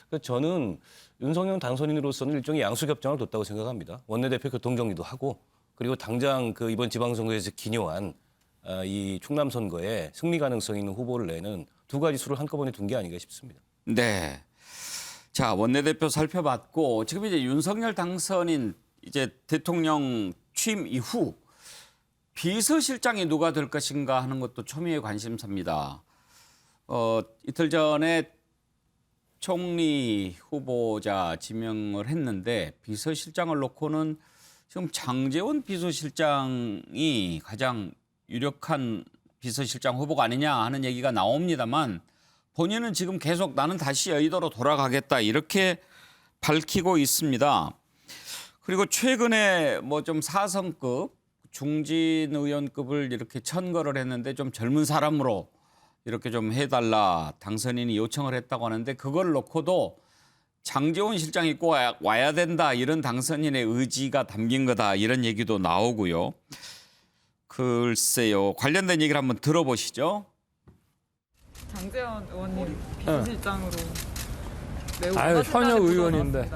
그래서 저는 윤석열 당선인으로서는 일종의 양수협정을 뒀다고 생각합니다. 원내대표 교통정리도 하고 그리고 당장 그 이번 지방선거에서 기묘한 이 충남 선거에 승리 가능성 있는 후보를 내는 두 가지 수를 한꺼번에 둔 게 아닌가 싶습니다. 네. 자, 원내대표 살펴봤고 지금 이제 윤석열 당선인 이제 대통령 취임 이후 비서실장이 누가 될 것인가 하는 것도 초미의 관심사입니다. 이틀 전에 총리 후보자 지명을 했는데 비서실장을 놓고는 지금 장제원 비서실장이 가장 유력한 비서실장 후보가 아니냐 하는 얘기가 나옵니다만 본인은 지금 계속 나는 다시 여의도로 돌아가겠다 이렇게 밝히고 있습니다. 그리고 최근에 좀 4성급 중진 의원급을 이렇게 천거를 했는데 좀 젊은 사람으로 이렇게 좀 해달라 당선인이 요청을 했다고 하는데 그걸 놓고도 장제원 실장이 꼭 와야 된다 이런 당선인의 의지가 담긴 거다 이런 얘기도 나오고요. 글쎄요. 관련된 얘기를 한번 들어보시죠. 장제원 의원님 비서실장으로 매우 아유, 현역 의원인데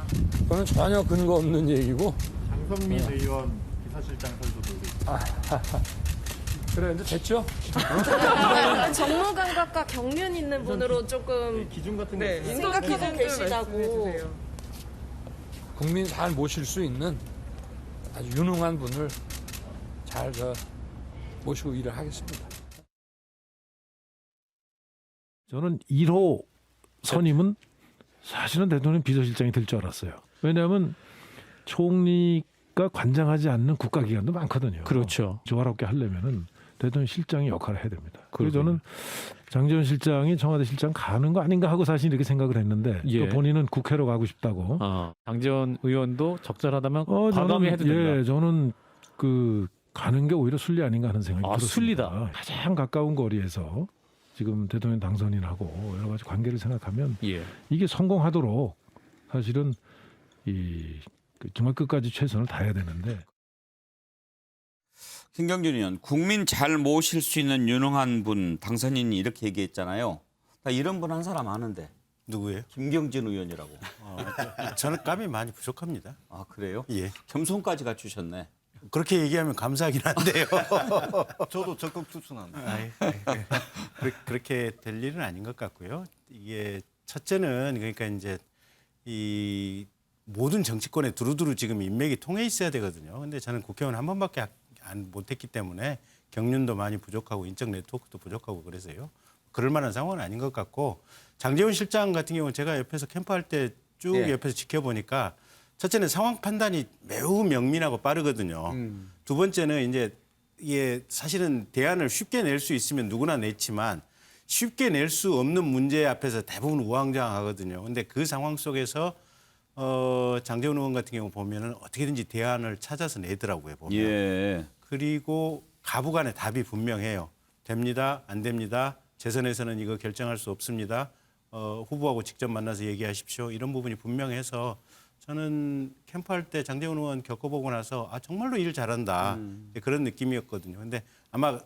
그건 전혀 근거 없는 얘기고. 장성민 의원 비서실장 설도 돌고 있습니다. 그래 이제 됐죠? 정무 감각과 경륜 있는 분으로 조금 기준 같은 네, 거 생각하고 계시다고. 국민 잘 모실 수 있는 아주 유능한 분을 잘 모시고 일을 하겠습니다. 저는 1호 선임은 사실은 대통령 비서실장이 될 줄 알았어요. 왜냐하면 총리가 관장하지 않는 국가기관도 많거든요. 그렇죠. 조화롭게 하려면은 대통령 실장이 역할을 해야 됩니다. 그래서 저는 장제원 실장이 청와대 실장 가는 거 아닌가 하고 사실 이렇게 생각을 했는데 또 본인은 국회로 가고 싶다고. 장제원 의원도 적절하다면 과감히 해도 된다. 저는 가는 게 오히려 순리 아닌가 하는 생각이 들었습니다. 순리다. 가장 가까운 거리에서 지금 대통령 당선인하고 여러 가지 관계를 생각하면 이게 성공하도록 사실은 정말 끝까지 최선을 다해야 되는데. 김경준 의원, 국민 잘 모실 수 있는 유능한 분 당선인이 이렇게 얘기했잖아요. 나 이런 분 한 사람 아는데. 누구예요? 김경진 의원이라고. 저는 감이 많이 부족합니다. 아 그래요? 예. 겸손까지 갖추셨네. 그렇게 얘기하면 감사하긴 한데요. 저도 적극 추천합니다. 그렇게 될 일은 아닌 것 같고요. 이게 첫째는 그러니까 이제 이 모든 정치권에 두루두루 지금 인맥이 통해 있어야 되거든요. 근데 저는 국회의원 한 번밖에 못했기 때문에 경륜도 많이 부족하고 인적 네트워크도 부족하고 그래서요. 그럴 만한 상황은 아닌 것 같고 장제원 실장 같은 경우는 제가 옆에서 캠프할 때 쭉 옆에서 지켜보니까 첫째는 상황 판단이 매우 명민하고 빠르거든요. 두 번째는 이제 이게 사실은 대안을 쉽게 낼 수 있으면 누구나 냈지만 쉽게 낼 수 없는 문제 앞에서 대부분 우왕좌왕하거든요. 근데 그 상황 속에서 장제원 의원 같은 경우 보면은 어떻게든지 대안을 찾아서 내더라고요. 보면. 그리고 가부간의 답이 분명해요. 됩니다, 안 됩니다. 재선에서는 이거 결정할 수 없습니다. 후보하고 직접 만나서 얘기하십시오. 이런 부분이 분명해서 저는 캠프할 때 장제원 의원 겪어보고 나서 정말로 일 잘한다. 그런 느낌이었거든요. 근데 아마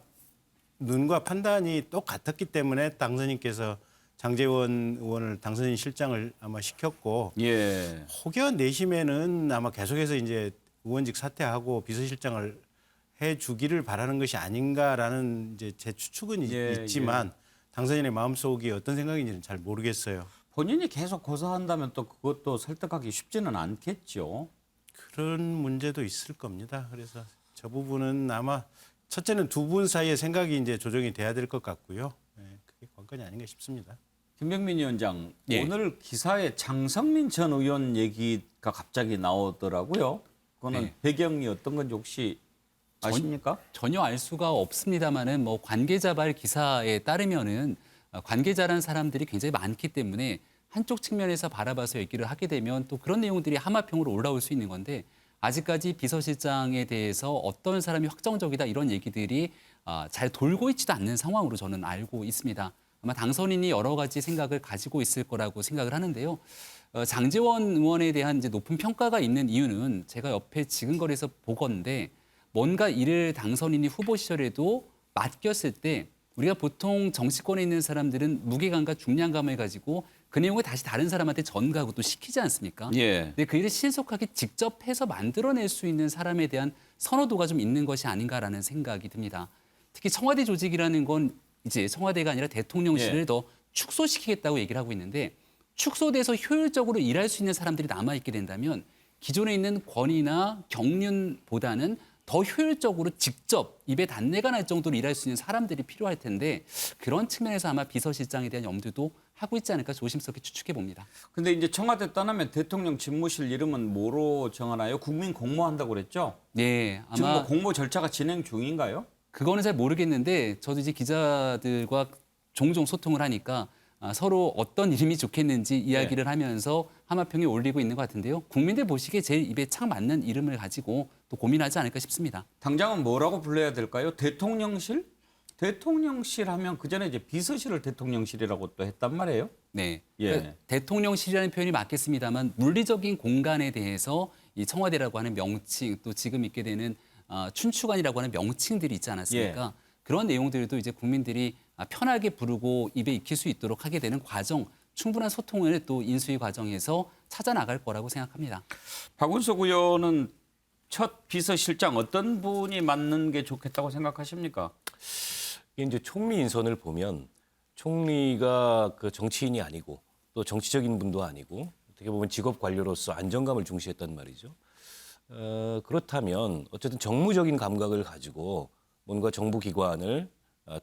눈과 판단이 똑같았기 때문에 당선인께서 장제원 의원을 당선인 실장을 아마 시켰고 예. 혹여 내심에는 아마 계속해서 이제 의원직 사퇴하고 비서실장을 해주기를 바라는 것이 아닌가라는 이제 제 추측은 있지만 당선인의 마음속이 어떤 생각인지는 잘 모르겠어요. 본인이 계속 고사한다면 또 그것도 설득하기 쉽지는 않겠죠. 그런 문제도 있을 겁니다. 그래서 저 부분은 아마 첫째는 두 분 사이의 생각이 이제 조정이 돼야 될 것 같고요. 그게 관건이 아닌가 싶습니다. 김병민 위원장, 예. 오늘 기사에 장성민 전 의원 얘기가 갑자기 나오더라고요. 그거는 네. 배경이 어떤 건지 혹시 아십니까? 전혀 알 수가 없습니다만은 뭐 관계자발 기사에 따르면은 관계자라는 사람들이 굉장히 많기 때문에 한쪽 측면에서 바라봐서 얘기를 하게 되면 또 그런 내용들이 하마평으로 올라올 수 있는 건데 아직까지 비서실장에 대해서 어떤 사람이 확정적이다 이런 얘기들이 잘 돌고 있지도 않는 상황으로 저는 알고 있습니다. 아마 당선인이 여러 가지 생각을 가지고 있을 거라고 생각을 하는데요. 장제원 의원에 대한 이제 높은 평가가 있는 이유는 제가 옆에 지근거리에서 보건데 뭔가 이를 당선인이 후보 시절에도 맡겼을 때 우리가 보통 정치권에 있는 사람들은 무게감과 중량감을 가지고 그 내용을 다시 다른 사람한테 전가하고 또 시키지 않습니까? 예. 근데 그 일을 신속하게 직접 해서 만들어낼 수 있는 사람에 대한 선호도가 좀 있는 것이 아닌가라는 생각이 듭니다. 특히 청와대 조직이라는 건 이제 청와대가 아니라 대통령실을 더 축소시키겠다고 얘기를 하고 있는데 축소돼서 효율적으로 일할 수 있는 사람들이 남아있게 된다면 기존에 있는 권위나 경륜보다는 더 효율적으로 직접 입에 단내가 날 정도로 일할 수 있는 사람들이 필요할 텐데 그런 측면에서 아마 비서실장에 대한 염두도 하고 있지 않을까 조심스럽게 추측해 봅니다. 근데 이제 청와대 떠나면 대통령 집무실 이름은 뭐로 정하나요? 국민 공모한다고 그랬죠? 네, 아마 지금 뭐 공모 절차가 진행 중인가요? 그거는 잘 모르겠는데 저도 이제 기자들과 종종 소통을 하니까 서로 어떤 이름이 좋겠는지 이야기를 하면서 하마평에 올리고 있는 것 같은데요. 국민들 보시기에 제일 입에 착 맞는 이름을 가지고 또 고민하지 않을까 싶습니다. 당장은 뭐라고 불러야 될까요? 대통령실? 대통령실 하면 그전에 이제 비서실을 대통령실이라고 또 했단 말이에요. 네. 예. 그러니까 대통령실이라는 표현이 맞겠습니다만 물리적인 공간에 대해서 이 청와대라고 하는 명칭 또 지금 있게 되는 춘추관이라고 하는 명칭들이 있지 않았습니까? 그런 내용들도 이제 국민들이 편하게 부르고 입에 익힐 수 있도록 하게 되는 과정, 충분한 소통을 또 인수위 과정에서 찾아 나갈 거라고 생각합니다. 박운석 의원은 첫 비서실장 어떤 분이 맡는 게 좋겠다고 생각하십니까? 이게 이제 총리 인선을 보면 총리가 그 정치인이 아니고 또 정치적인 분도 아니고 어떻게 보면 직업 관료로서 안정감을 중시했단 말이죠. 그렇다면 어쨌든 정무적인 감각을 가지고 뭔가 정부 기관을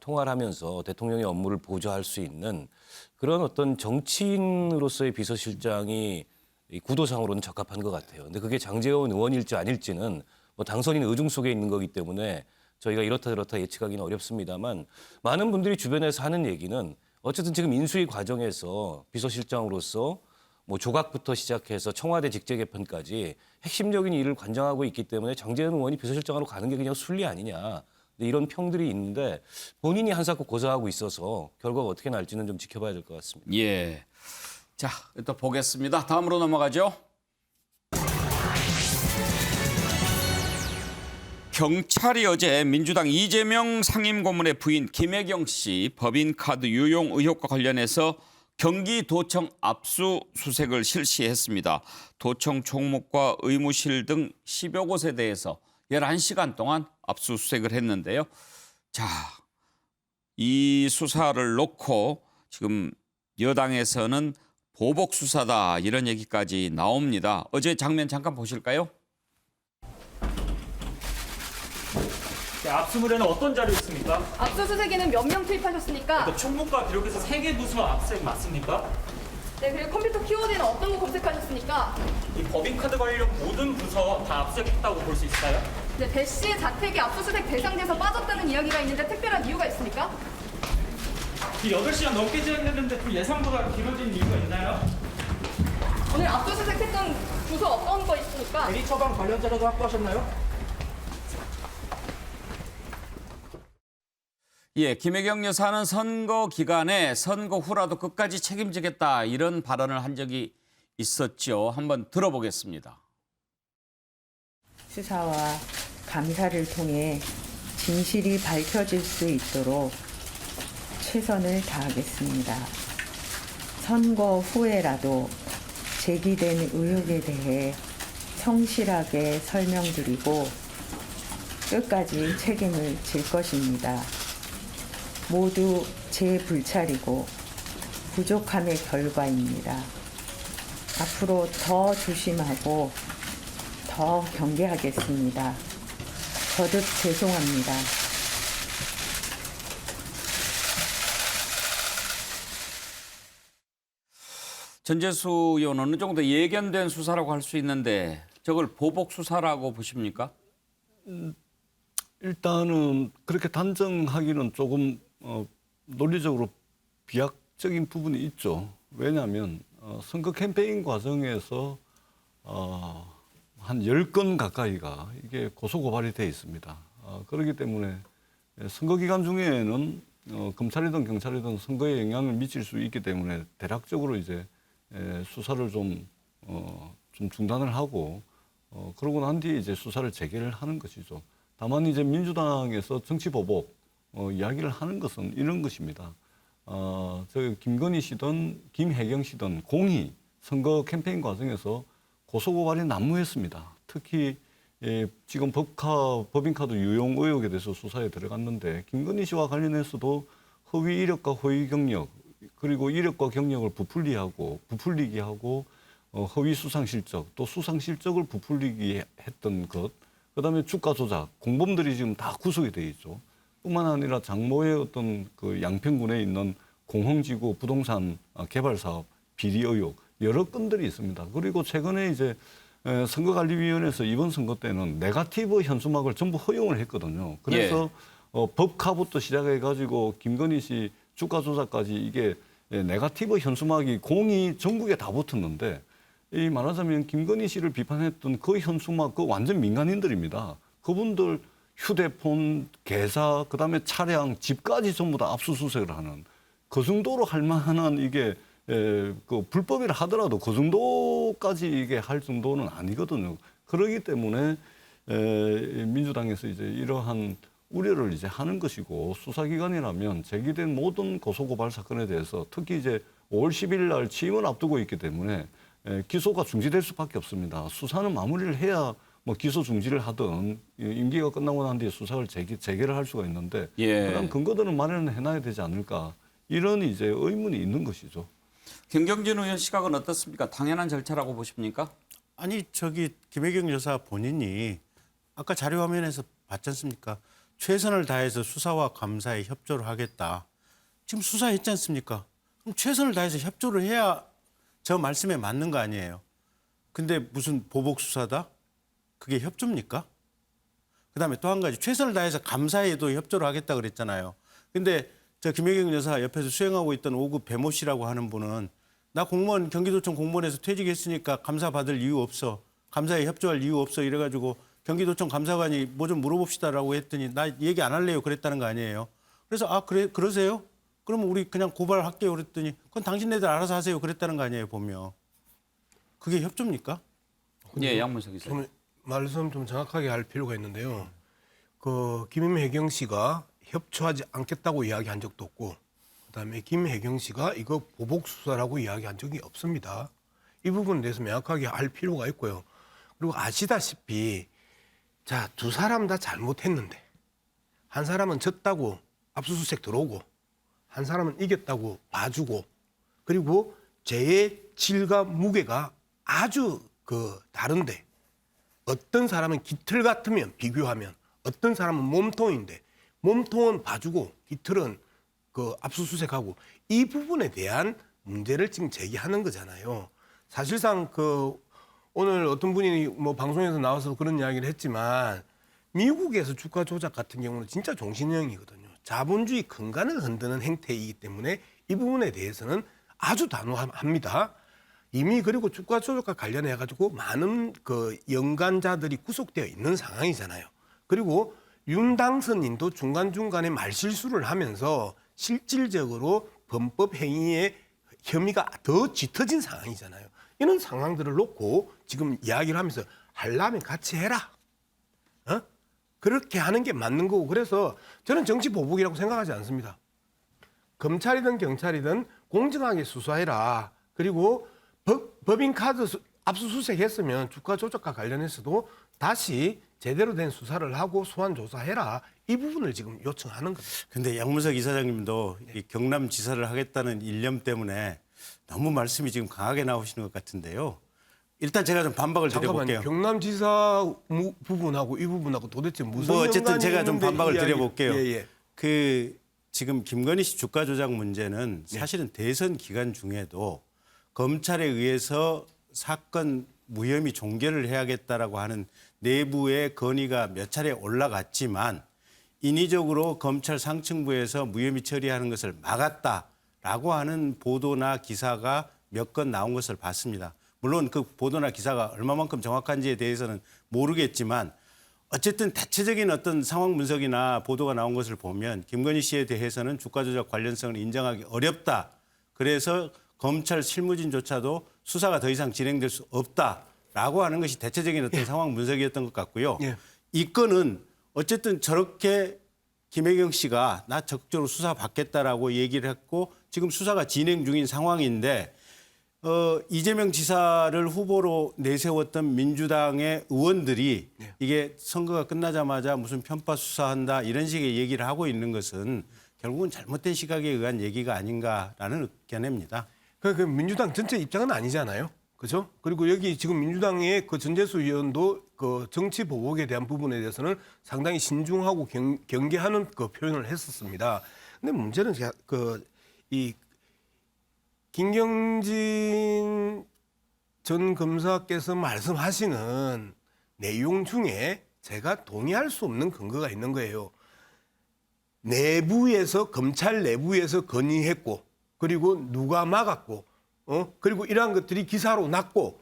통화를 하면서 대통령의 업무를 보좌할 수 있는 그런 어떤 정치인으로서의 비서실장이 이 구도상으로는 적합한 것 같아요. 근데 그게 장제원 의원일지 아닐지는 뭐 당선인 의중 속에 있는 거기 때문에 저희가 이렇다 저렇다 예측하기는 어렵습니다만 많은 분들이 주변에서 하는 얘기는 어쨌든 지금 인수위 과정에서 비서실장으로서 뭐 조각부터 시작해서 청와대 직제 개편까지 핵심적인 일을 관장하고 있기 때문에 장제원 의원이 비서실장으로 가는 게 그냥 순리 아니냐. 이런 평들이 있는데 본인이 한사코 고사하고 있어서 결과가 어떻게 날지는 좀 지켜봐야 될 것 같습니다. 예. 자, 또 보겠습니다. 다음으로 넘어가죠. 경찰이 어제 민주당 이재명 상임고문의 부인 김혜경 씨 법인카드 유용 의혹과 관련해서 경기도청 압수수색을 실시했습니다. 도청 총목과 의무실 등 10여 곳에 대해서 11시간 동안 압수수색을 했는데요. 자, 이 수사를 놓고 지금 여당에서는 보복 수사다 이런 얘기까지 나옵니다. 어제 장면 잠깐 보실까요? 압수물에는 어떤 자료 있습니까? 압수수색에는 몇 명 투입하셨습니까? 총무과 비롯해서 3개 부서 압수수색 맞습니까? 네, 그리고 컴퓨터 키워드에는 어떤 거 검색하셨습니까? 이 법인카드 관련 모든 부서 다 압수수색했다고 볼 수 있을까요? 네, 배 씨의 자택이 압수수색 대상돼서 빠졌다는 이야기가 있는데 특별한 이유가 있습니까? 8시간 넘게 지났는데 그 예상보다 길어진 이유가 있나요? 오늘 압수수색했던 부서 어떤 거 있습니까? 대리 처방 관련 자료도 확보하셨나요? 예, 김혜경 여사는 선거 기간에 선거 후라도 끝까지 책임지겠다 이런 발언을 한 적이 있었죠. 한번 들어보겠습니다. 수사와 감사를 통해 진실이 밝혀질 수 있도록 최선을 다하겠습니다. 선거 후에라도 제기된 의혹에 대해 성실하게 설명드리고 끝까지 책임을 질 것입니다. 모두 제 불찰이고 부족함의 결과입니다. 앞으로 더 조심하고 더 경계하겠습니다. 거듭 죄송합니다. 전재수 의원 어느 정도 예견된 수사라고 할 수 있는데 저걸 보복 수사라고 보십니까? 일단은 그렇게 단정하기는 조금 논리적으로 비약적인 부분이 있죠. 왜냐하면 선거 캠페인 과정에서 한 10건 가까이가 이게 고소고발이 돼 있습니다. 그렇기 때문에 선거 기간 중에는 검찰이든 경찰이든 선거에 영향을 미칠 수 있기 때문에 대략적으로 이제 수사를 좀 중단을 하고 그러고 난 뒤에 이제 수사를 재개를 하는 것이죠. 다만 이제 민주당에서 정치보복 이야기를 하는 것은 이런 것입니다. 저 김건희 씨든 김혜경 씨든 공히 선거 캠페인 과정에서 고소고발이 난무했습니다. 특히 지금 법인카드 유용 의혹에 대해서 수사에 들어갔는데 김건희 씨와 관련해서도 허위 이력과 허위 경력 그리고 이력과 경력을 부풀리게 하고 허위 수상 실적 또 수상 실적을 부풀리게 했던 것 그다음에 주가 조작 공범들이 지금 다 구속이 돼 있죠. 뿐만 아니라 장모의 어떤 그 양평군에 있는 공흥지구 부동산 개발 사업 비리 의혹 여러 건들이 있습니다. 그리고 최근에 이제 선거관리위원회에서 이번 선거 때는 네거티브 현수막을 전부 허용을 했거든요. 그래서 법카부터 시작해가지고 김건희 씨 주가 조작까지 이게 네거티브 현수막이 공이 전국에 다 붙었는데 이 말하자면 김건희 씨를 비판했던 그 현수막 그 완전 민간인들입니다. 그분들 휴대폰, 계좌, 그다음에 차량, 집까지 전부 다 압수수색을 하는 그 정도로 할 만한 이게 그 불법이라 하더라도 그 정도까지 이게 할 정도는 아니거든요. 그렇기 때문에 민주당에서 이제 이러한 우려를 이제 하는 것이고 수사기관이라면 제기된 모든 고소고발 사건에 대해서 특히 이제 5월 10일 날 취임을 앞두고 있기 때문에 기소가 중지될 수밖에 없습니다. 수사는 마무리를 해야 뭐 기소 중지를 하든 임기가 끝나고 난 뒤에 수사를 재개를 할 수가 있는데 그런 근거들은 마련을 해놔야 되지 않을까 이런 이제 의문이 있는 것이죠. 김경진 의원 시각은 어떻습니까? 당연한 절차라고 보십니까? 아니 김혜경 여사 본인이 아까 자료화면에서 봤지 않습니까? 최선을 다해서 수사와 감사에 협조를 하겠다. 지금 수사했지 않습니까? 그럼 최선을 다해서 협조를 해야 저 말씀에 맞는 거 아니에요? 근데 무슨 보복 수사다? 그게 협조입니까? 그다음에 또 한 가지 최선을 다해서 감사에도 협조를 하겠다 그랬잖아요. 근데 저 김혜경 여사 옆에서 수행하고 있던 5급 배모 씨라고 하는 분은 나 공무원 경기도청 공무원에서 퇴직했으니까 감사 받을 이유 없어. 감사에 협조할 이유 없어. 이래가지고 경기도청 감사관이 뭐 좀 물어봅시다라고 했더니 나 얘기 안 할래요 그랬다는 거 아니에요. 그래서 그러세요? 그러면 우리 그냥 고발할게요 그랬더니 그건 당신네들 알아서 하세요 그랬다는 거 아니에요 보면. 그게 협조입니까? 예, 양문석 기자. 말씀 좀 정확하게 할 필요가 있는데요. 그 김혜경 씨가 협조하지 않겠다고 이야기한 적도 없고 그다음에 김혜경 씨가 이거 보복 수사라고 이야기한 적이 없습니다. 이 부분에 대해서 명확하게 알 필요가 있고요. 그리고 아시다시피 자, 두 사람 다 잘못했는데 한 사람은 졌다고 압수수색 들어오고 한 사람은 이겼다고 봐주고 그리고 죄의 질과 무게가 아주 다른데 어떤 사람은 깃털 같으면 비교하면 어떤 사람은 몸통인데 몸통은 봐주고 깃털은 압수수색하고 이 부분에 대한 문제를 지금 제기하는 거잖아요. 사실상 오늘 어떤 분이 뭐 방송에서 나와서 그런 이야기를 했지만 미국에서 주가 조작 같은 경우는 진짜 종신형이거든요. 자본주의 근간을 흔드는 행태이기 때문에 이 부분에 대해서는 아주 단호합니다. 이미 그리고 주가 조작과 관련해 가지고 많은 연관자들이 구속되어 있는 상황이잖아요. 그리고 윤 당선인도 중간중간에 말실수를 하면서 실질적으로 범법 행위의 혐의가 더 짙어진 상황이잖아요. 이런 상황들을 놓고 지금 이야기를 하면서 하려면 같이 해라. 그렇게 하는 게 맞는 거고, 그래서 저는 정치 보복이라고 생각하지 않습니다. 검찰이든 경찰이든 공정하게 수사해라. 그리고 법인카드 압수수색했으면 주가 조작과 관련해서도 다시 제대로 된 수사를 하고 소환 조사해라. 이 부분을 지금 요청하는 겁니다. 근데 양문석 이사장님도 이 경남지사를 하겠다는 일념 때문에 너무 말씀이 지금 강하게 나오시는 것 같은데요. 일단 제가 좀 반박을 드려볼게요. 경남지사 부분하고 이 부분하고 도대체 무슨 어쨌든 연관이 제가 좀 있는데 반박을 이야기... 드려볼게요. 예. 그 지금 김건희 씨 주가 조작 문제는 사실은 대선 기간 중에도 검찰에 의해서 사건 무혐의 종결을 해야겠다라고 하는 내부의 건의가 몇 차례 올라갔지만 인위적으로 검찰 상층부에서 무혐의 처리하는 것을 막았다라고 하는 보도나 기사가 몇 건 나온 것을 봤습니다. 물론 그 보도나 기사가 얼마만큼 정확한지에 대해서는 모르겠지만 어쨌든 대체적인 어떤 상황 분석이나 보도가 나온 것을 보면 김건희 씨에 대해서는 주가 조작 관련성을 인정하기 어렵다. 그래서 검찰 실무진조차도 수사가 더 이상 진행될 수 없다라고 하는 것이 대체적인 어떤 상황 분석이었던 것 같고요. 이 건은 어쨌든 저렇게 김혜경 씨가 나 적극적으로 수사 받겠다라고 얘기를 했고 지금 수사가 진행 중인 상황인데 이재명 지사를 후보로 내세웠던 민주당의 의원들이 이게 선거가 끝나자마자 무슨 편파 수사한다 이런 식의 얘기를 하고 있는 것은 결국은 잘못된 시각에 의한 얘기가 아닌가라는 의견입니다. 그 민주당 전체 입장은 아니잖아요. 그죠? 그리고 여기 지금 민주당의 그 전재수 의원도 그 정치 보복에 대한 부분에 대해서는 상당히 신중하고 경계하는 그 표현을 했었습니다. 근데 문제는 이 김경진 전 검사께서 말씀하시는 내용 중에 제가 동의할 수 없는 근거가 있는 거예요. 내부에서 검찰 내부에서 건의했고 그리고 누가 막았고 그리고 이러한 것들이 기사로 났고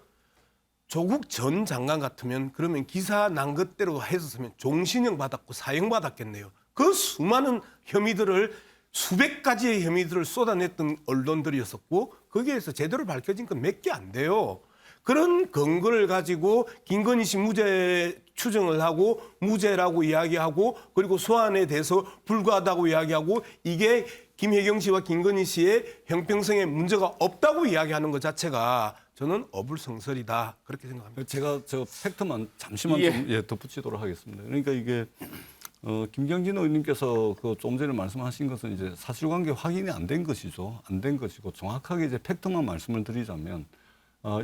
조국 전 장관 같으면 그러면 기사 난 것대로 했었으면 종신형 받았고 사형 받았겠네요. 그 수많은 혐의들을 수백 가지의 혐의들을 쏟아냈던 언론들이었었고 거기에서 제대로 밝혀진 건 몇 개 안 돼요. 그런 근거를 가지고 김건희 씨 무죄 추정을 하고 무죄라고 이야기하고 그리고 소환에 대해서 불구하다고 이야기하고 이게 김혜경 씨와 김건희 씨의 형평성에 문제가 없다고 이야기하는 것 자체가 저는 어불성설이다 그렇게 생각합니다. 제가 저 팩트만 잠시만 좀 덧붙이도록 하겠습니다. 그러니까 이게 김경진 의원님께서 그 좀 전에 말씀하신 것은 이제 사실관계 확인이 안 된 것이죠. 안 된 것이고 정확하게 이제 팩트만 말씀을 드리자면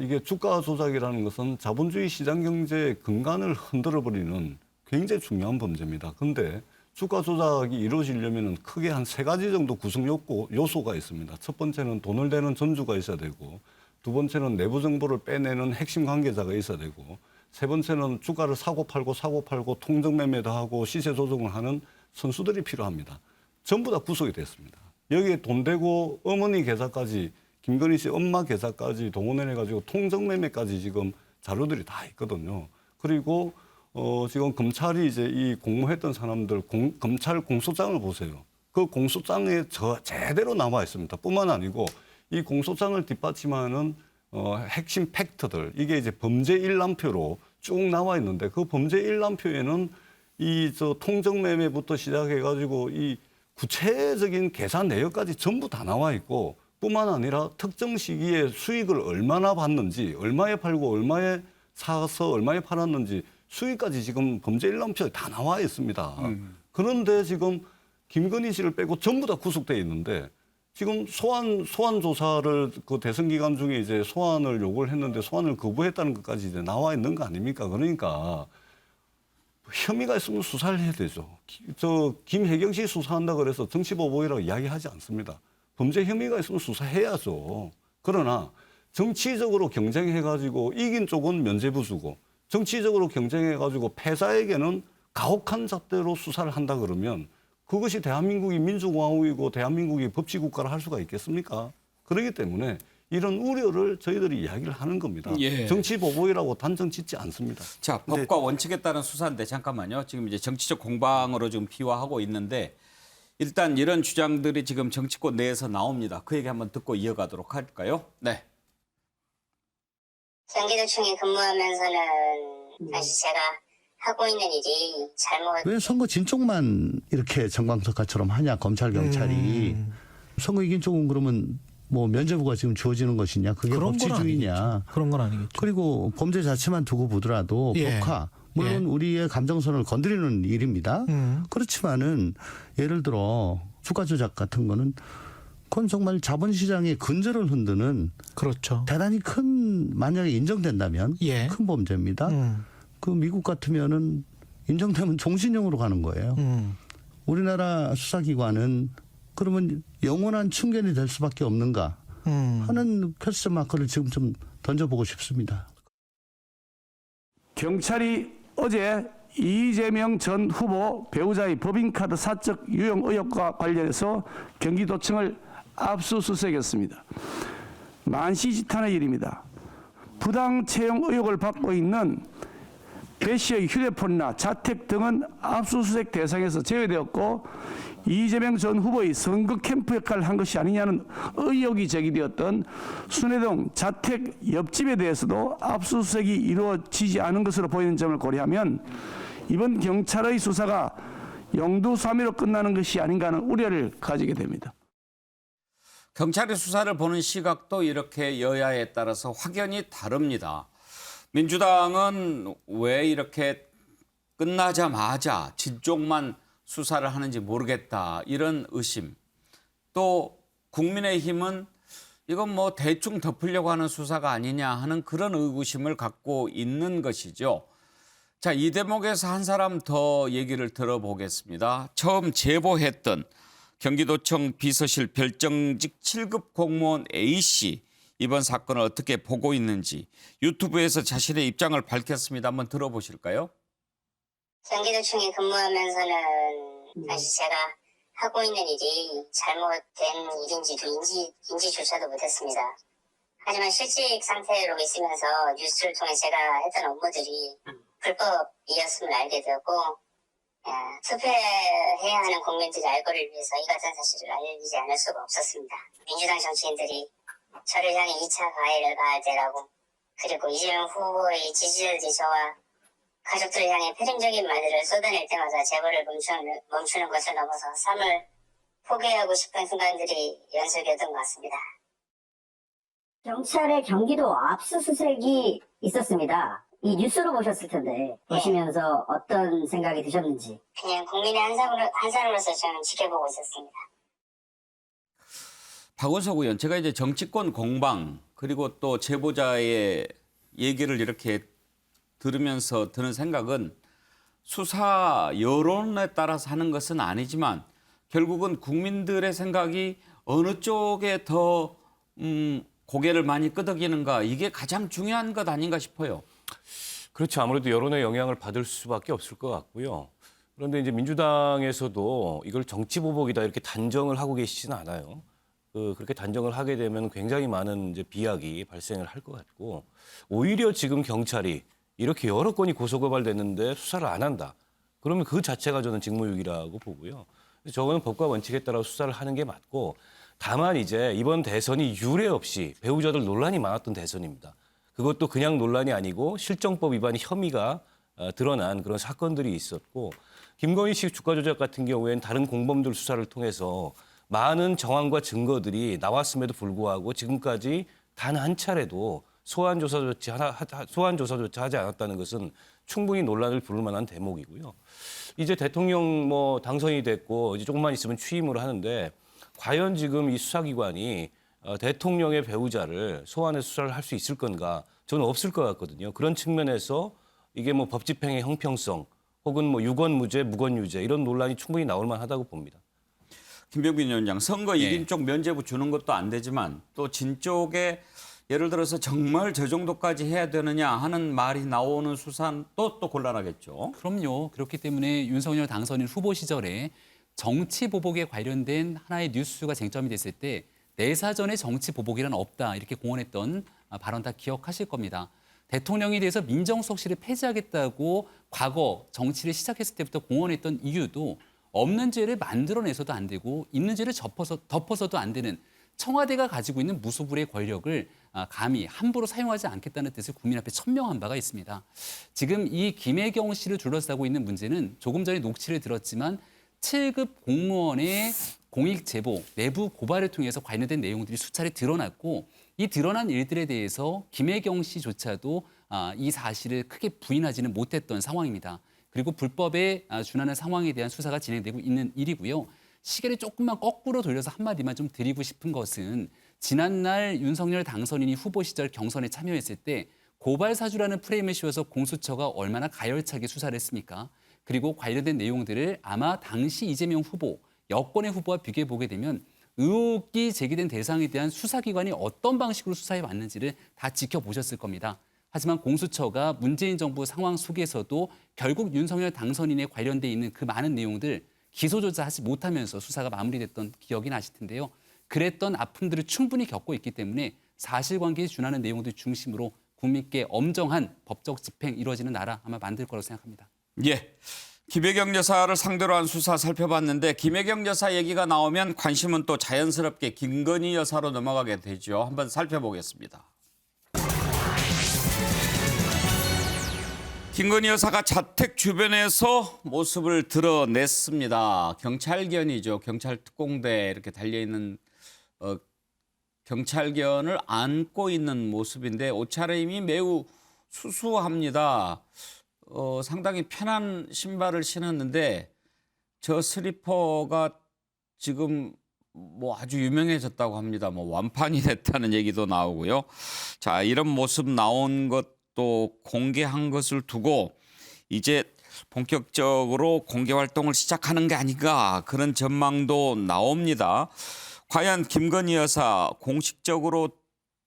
이게 주가 조작이라는 것은 자본주의 시장 경제의 근간을 흔들어버리는 굉장히 중요한 범죄입니다. 그런데 주가 조작이 이루어지려면 크게 한 3가지 정도 구성 요소가 있습니다. 첫 번째는 돈을 대는 전주가 있어야 되고 두 번째는 내부 정보를 빼내는 핵심 관계자가 있어야 되고 세 번째는 주가를 사고 팔고 통정 매매도 하고 시세 조정을 하는 선수들이 필요합니다. 전부 다 구속이 됐습니다. 여기에 돈 대고 어머니 계좌까지 김건희 씨 엄마 계좌까지 동원해가지고 통정 매매까지 지금 자료들이 다 있거든요. 그리고 지금 검찰이 이제 이 공모했던 사람들 검찰 공소장을 보세요. 그 공소장에 제대로 나와 있습니다. 뿐만 아니고 이 공소장을 뒷받침하는 핵심 팩트들 이게 이제 범죄 일람표로 쭉 나와 있는데 그 범죄 일람표에는 이 통정 매매부터 시작해가지고 이 구체적인 계산 내역까지 전부 다 나와 있고 뿐만 아니라 특정 시기에 수익을 얼마나 받는지 얼마에 팔고 얼마에 사서 얼마에 팔았는지 수익까지 지금 범죄 일람표에 다 나와 있습니다. 그런데 지금 김건희 씨를 빼고 전부 다 구속돼 있는데 지금 소환 조사를 그 대선 기간 중에 이제 소환을 요구를 했는데 소환을 거부했다는 것까지 이제 나와 있는 거 아닙니까? 그러니까 혐의가 있으면 수사를 해야 되죠. 김혜경 씨 수사한다 그래서 정치보복이라고 이야기하지 않습니다. 범죄 혐의가 있으면 수사해야죠. 그러나 정치적으로 경쟁해가지고 이긴 쪽은 면죄부 주고 정치적으로 경쟁해가지고 패자에게는 가혹한 잣대로 수사를 한다 그러면 그것이 대한민국이 민주공화국이고 대한민국이 법치국가를 할 수가 있겠습니까? 그렇기 때문에 이런 우려를 저희들이 이야기를 하는 겁니다. 예. 정치 보복이라고 단정 짓지 않습니다. 자, 법과 원칙에 따른 수사인데 잠깐만요. 지금 이제 정치적 공방으로 지금 비화하고 있는데 일단 이런 주장들이 지금 정치권 내에서 나옵니다. 그 얘기 한번 듣고 이어가도록 할까요? 네. 경기도청에 근무하면서는 사실 제가 하고 있는 일이 왜 선거 진 쪽만 이렇게 정광석화처럼 하냐 검찰 경찰이 선거 이긴 쪽은 그러면 뭐 면죄부가 지금 주어지는 것이냐 그게 그런 건 법치주의냐 아니겠죠. 그런 건 아니겠죠. 그리고 범죄 자체만 두고 보더라도 예. 법화 물론 우리의 감정선을 건드리는 일입니다. 그렇지만은 예를 들어 주가 조작 같은 거는 그건 정말 자본시장의 근저를 흔드는 그렇죠. 대단히 큰 만약에 인정된다면 예. 큰 범죄입니다. 그 미국 같으면은 인정되면 종신형으로 가는 거예요. 우리나라 수사기관은 그러면 영원한 충견이 될 수밖에 없는가 하는 퀘스천 마크를 지금 좀 던져보고 싶습니다. 경찰이 어제 이재명 전 후보 배우자의 법인카드 사적 유용 의혹과 관련해서 경기도청을 압수수색했습니다. 만시지탄의 일입니다. 부당 채용 의혹을 받고 있는 배 씨의 휴대폰이나 자택 등은 압수수색 대상에서 제외되었고 이재명 전 후보의 선거 캠프 역할을 한 것이 아니냐는 의혹이 제기되었던 순회동 자택 옆집에 대해서도 압수수색이 이루어지지 않은 것으로 보이는 점을 고려하면 이번 경찰의 수사가 영두사미로 끝나는 것이 아닌가 하는 우려를 가지게 됩니다. 경찰의 수사를 보는 시각도 이렇게 여야에 따라서 확연히 다릅니다. 민주당은 왜 이렇게 끝나자마자 진쪽만 수사를 하는지 모르겠다 이런 의심. 또 국민의힘은 이건 뭐 대충 덮으려고 하는 수사가 아니냐 하는 그런 의구심을 갖고 있는 것이죠. 자, 이 대목에서 한 사람 더 얘기를 들어보겠습니다. 처음 제보했던 경기도청 비서실 별정직 7급 공무원 A씨. 이번 사건을 어떻게 보고 있는지 유튜브에서 자신의 입장을 밝혔습니다. 한번 들어보실까요? 경기도청에 근무하면서는 사실 제가 하고 있는 일이 잘못된 일인지도 인지조차도 못했습니다. 하지만 실직 상태로 있으면서 뉴스를 통해 제가 했던 업무들이 불법이었음을 알게 되었고 투표해야 하는 국민들이 알 거를 위해서 이 같은 사실을 알리지 않을 수가 없었습니다. 민주당 정치인들이 저를 향해 2차 가해를 가할 때라고 그리고 이재명 후보의 지지자들이 저와 가족들을 향해 패륜적인 말들을 쏟아낼 때마다 재벌을 멈추는 것을 넘어서 삶을 포기하고 싶은 순간들이 연속이었던 것 같습니다. 경찰의 경기도 압수수색이 있었습니다. 이 뉴스로 보셨을 텐데 보시면서 어떤 생각이 드셨는지. 그냥 국민의 한 사람으로서 저는 지켜보고 있었습니다. 박원석 의원, 제가 이제 정치권 공방 그리고 또 제보자의 얘기를 이렇게 들으면서 드는 생각은 수사 여론에 따라서 하는 것은 아니지만 결국은 국민들의 생각이 어느 쪽에 더 고개를 많이 끄덕이는가 이게 가장 중요한 것 아닌가 싶어요. 그렇죠. 아무래도 여론의 영향을 받을 수밖에 없을 것 같고요. 그런데 이제 민주당에서도 이걸 정치 보복이다 이렇게 단정을 하고 계시지는 않아요. 그렇게 단정을 하게 되면 굉장히 많은 이제 비약이 발생을 할 것 같고 오히려 지금 경찰이 이렇게 여러 건이 고소고발됐는데 수사를 안 한다. 그러면 그 자체가 저는 직무유기라고 보고요. 저거는 법과 원칙에 따라 수사를 하는 게 맞고 다만 이제 이번 대선이 유례 없이 배우자들 논란이 많았던 대선입니다. 그것도 그냥 논란이 아니고 실정법 위반 혐의가 드러난 그런 사건들이 있었고 김건희 씨 주가 조작 같은 경우에는 다른 공범들 수사를 통해서 많은 정황과 증거들이 나왔음에도 불구하고 지금까지 단 한 차례도 소환 조사조차 하지 않았다는 것은 충분히 논란을 부를 만한 대목이고요. 이제 대통령 당선이 됐고 이제 조금만 있으면 취임을 하는데 과연 지금 이 수사기관이 대통령의 배우자를 소환해서 수사를 할 수 있을 건가? 저는 없을 것 같거든요. 그런 측면에서 이게 법 집행의 형평성 혹은 유건무죄, 무건유죄 이런 논란이 충분히 나올 만하다고 봅니다. 김병빈 위원장, 선거 이긴 쪽 면죄부 주는 것도 안 되지만 또 진 쪽에 예를 들어서 정말 저 정도까지 해야 되느냐 하는 말이 나오는 수사는 또 곤란하겠죠. 그럼요. 그렇기 때문에 윤석열 당선인 후보 시절에 정치 보복에 관련된 하나의 뉴스가 쟁점이 됐을 때 내 사전에 정치 보복이란 없다 이렇게 공언했던 발언 다 기억하실 겁니다. 대통령에 대해서 민정수석실을 폐지하겠다고 과거 정치를 시작했을 때부터 공언했던 이유도 없는 죄를 만들어내서도 안 되고 있는 죄를 덮어서도 안 되는 청와대가 가지고 있는 무소불위의 권력을 감히 함부로 사용하지 않겠다는 뜻을 국민 앞에 천명한 바가 있습니다. 지금 이 김혜경 씨를 둘러싸고 있는 문제는 조금 전에 녹취를 들었지만 7급 공무원의 공익 제보, 내부 고발을 통해서 관련된 내용들이 수차례 드러났고 이 드러난 일들에 대해서 김혜경 씨조차도 이 사실을 크게 부인하지는 못했던 상황입니다. 그리고 불법에 준하는 상황에 대한 수사가 진행되고 있는 일이고요. 시계를 조금만 거꾸로 돌려서 한마디만 좀 드리고 싶은 것은 지난날 윤석열 당선인이 후보 시절 경선에 참여했을 때 고발 사주라는 프레임을 씌워서 공수처가 얼마나 가열차게 수사를 했습니까? 그리고 관련된 내용들을 아마 당시 이재명 후보, 여권의 후보와 비교해 보게 되면 의혹이 제기된 대상에 대한 수사기관이 어떤 방식으로 수사해 왔는지를 다 지켜보셨을 겁니다. 하지만 공수처가 문재인 정부 상황 속에서도 결국 윤석열 당선인에 관련돼 있는 그 많은 내용들 기소조차 하지 못하면서 수사가 마무리됐던 기억이 나실 텐데요. 그랬던 아픔들을 충분히 겪고 있기 때문에 사실관계에 준하는 내용들 중심으로 국민께 엄정한 법적 집행 이루어지는 나라 아마 만들 거라고 생각합니다. 예. 김혜경 여사를 상대로 한 수사 살펴봤는데 김혜경 여사 얘기가 나오면 관심은 또 자연스럽게 김건희 여사로 넘어가게 되죠. 한번 살펴보겠습니다. 김건희 여사가 자택 주변에서 모습을 드러냈습니다. 경찰견이죠. 경찰특공대 이렇게 달려있는 경찰견을 안고 있는 모습인데 옷차림이 매우 수수합니다. 상당히 편한 신발을 신었는데 저 슬리퍼가 지금 뭐 아주 유명해졌다고 합니다. 뭐 완판이 됐다는 얘기도 나오고요. 자, 이런 모습 나온 것도 공개한 것을 두고 이제 본격적으로 공개 활동을 시작하는 게 아닌가 그런 전망도 나옵니다. 과연 김건희 여사 공식적으로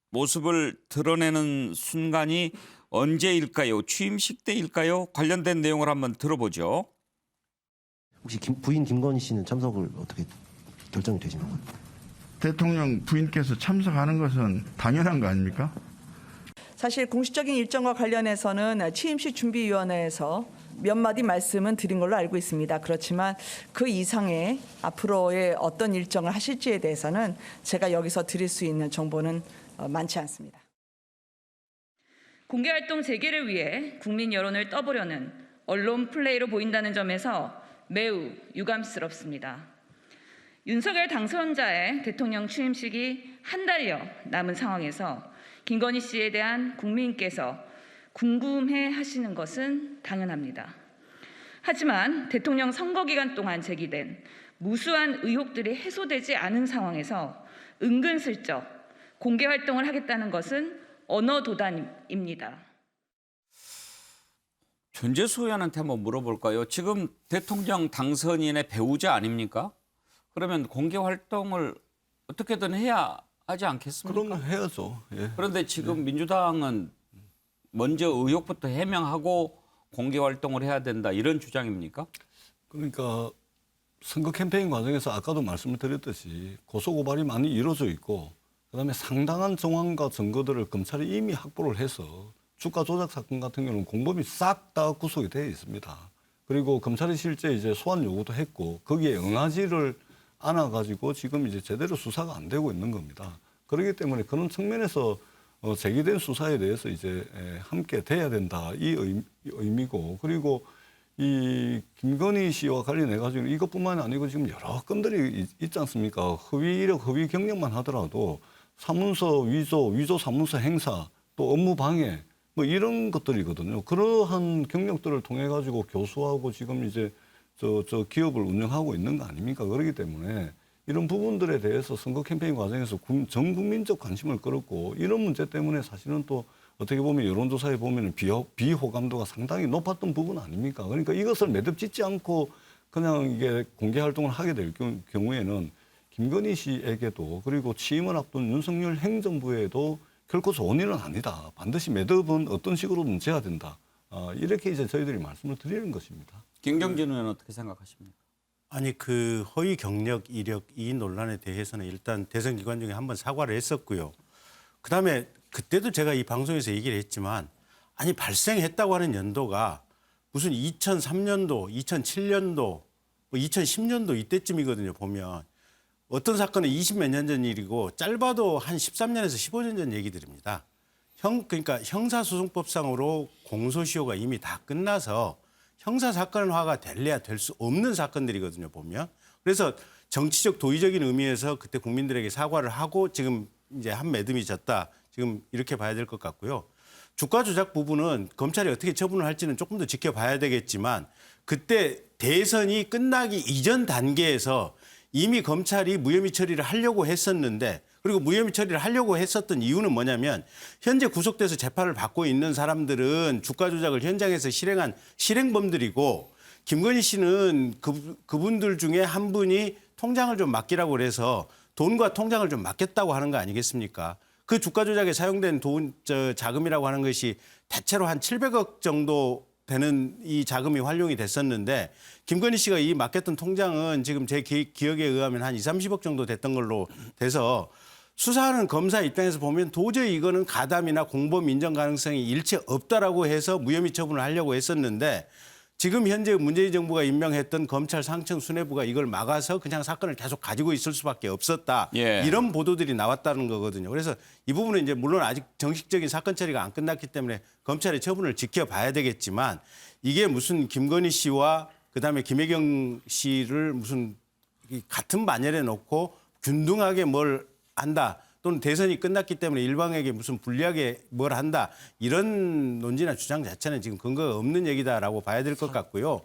모습을 드러내는 순간이 언제일까요? 취임식 때일까요? 관련된 내용을 한번 들어보죠. 혹시 부인 김건희 씨는 참석을 어떻게 결정이 되시나요? 대통령 부인께서 참석하는 것은 당연한 거 아닙니까? 사실 공식적인 일정과 관련해서는 취임식 준비위원회에서 몇 마디 말씀은 드린 걸로 알고 있습니다. 그렇지만 그 이상의 앞으로의 어떤 일정을 하실지에 대해서는 제가 여기서 드릴 수 있는 정보는 많지 않습니다. 공개활동 재개를 위해 국민 여론을 떠보려는 언론 플레이로 보인다는 점에서 매우 유감스럽습니다. 윤석열 당선자의 대통령 취임식이 한 달여 남은 상황에서 김건희 씨에 대한 국민께서 궁금해 하시는 것은 당연합니다. 하지만 대통령 선거 기간 동안 제기된 무수한 의혹들이 해소되지 않은 상황에서 은근슬쩍 공개 활동을 하겠다는 것은 언어도단입니다. 전재수 의원한테 한번 물어볼까요? 지금 대통령 당선인의 배우자 아닙니까? 그러면 공개 활동을 어떻게든 해야 하지 않겠습니까? 그러면 해야죠. 예. 그런데 지금 민주당은 먼저 의혹부터 해명하고 공개 활동을 해야 된다 이런 주장입니까? 그러니까 선거 캠페인 과정에서 아까도 말씀을 드렸듯이 고소고발이 많이 이루어져 있고 그다음에 상당한 정황과 증거들을 검찰이 이미 확보를 해서 주가 조작 사건 같은 경우는 공범이 싹 다 구속이 되어 있습니다. 그리고 검찰이 실제 이제 소환 요구도 했고 거기에 응하지를 않아가지고 지금 이제 제대로 수사가 안 되고 있는 겁니다. 그렇기 때문에 그런 측면에서 제기된 수사에 대해서 이제 함께 돼야 된다 이 의미고 그리고 이 김건희 씨와 관련해 가지고 이것뿐만 아니고 지금 여러 건들이 있지 않습니까? 허위 이력, 허위 경력만 하더라도 사문서 위조, 위조 사문서 행사, 또 업무 방해 뭐 이런 것들이거든요. 그러한 경력들을 통해 가지고 교수하고 지금 이제 저 기업을 운영하고 있는 거 아닙니까? 그렇기 때문에 이런 부분들에 대해서 선거 캠페인 과정에서 전 국민적 관심을 끌었고 이런 문제 때문에 사실은 또 어떻게 보면 여론조사에 보면 비호감도가 상당히 높았던 부분 아닙니까? 그러니까 이것을 매듭 짓지 않고 그냥 이게 공개 활동을 하게 될 경우에는 김건희 씨에게도 그리고 취임을 앞둔 윤석열 행정부에도 결코 좋은 일은 아니다. 반드시 매듭은 어떤 식으로든 재야 된다. 이렇게 이제 저희들이 말씀을 드리는 것입니다. 김경진 의원은 어떻게 생각하십니까? 아니 그 허위 경력 이력 이 논란에 대해서는 일단 대선 기간 중에 한번 사과를 했었고요. 그다음에 그때도 제가 이 방송에서 얘기를 했지만 아니 발생했다고 하는 연도가 무슨 2003년도, 2007년도, 뭐 2010년도 이때쯤이거든요. 보면 어떤 사건은 20몇 년 전 일이고 짧아도 한 13년에서 15년 전 얘기들입니다. 그러니까 형사소송법상으로 공소시효가 이미 다 끝나서 형사사건화가 될래야 될 수 없는 사건들이거든요, 보면. 그래서 정치적 도의적인 의미에서 그때 국민들에게 사과를 하고 지금 이제 한 매듭이 졌다. 지금 이렇게 봐야 될 것 같고요. 주가 조작 부분은 검찰이 어떻게 처분을 할지는 조금 더 지켜봐야 되겠지만 그때 대선이 끝나기 이전 단계에서 이미 검찰이 무혐의 처리를 하려고 했었는데 그리고 무혐의 처리를 하려고 했었던 이유는 뭐냐면 현재 구속돼서 재판을 받고 있는 사람들은 주가 조작을 현장에서 실행한 실행범들이고 김건희 씨는 그분들 중에 한 분이 통장을 좀 맡기라고 그래서 돈과 통장을 좀 맡겼다고 하는 거 아니겠습니까? 그 주가 조작에 사용된 자금이라고 하는 것이 대체로 한 700억 정도 되는 이 자금이 활용이 됐었는데 김건희 씨가 이 맡겼던 통장은 지금 제 기억에 의하면 한 20, 30억 정도 됐던 걸로 돼서 수사하는 검사 입장에서 보면 도저히 이거는 가담이나 공범 인정 가능성이 일체 없다라고 해서 무혐의 처분을 하려고 했었는데 지금 현재 문재인 정부가 임명했던 검찰 상층 수뇌부가 이걸 막아서 그냥 사건을 계속 가지고 있을 수밖에 없었다. 예. 이런 보도들이 나왔다는 거거든요. 그래서 이 부분은 이제 물론 아직 정식적인 사건 처리가 안 끝났기 때문에 검찰의 처분을 지켜봐야 되겠지만 이게 무슨 김건희 씨와 그다음에 김혜경 씨를 무슨 같은 반열에 놓고 균등하게 뭘 한다. 또는 대선이 끝났기 때문에 일방에게 무슨 불리하게 뭘 한다. 이런 논지나 주장 자체는 지금 근거가 없는 얘기다라고 봐야 될 것 같고요.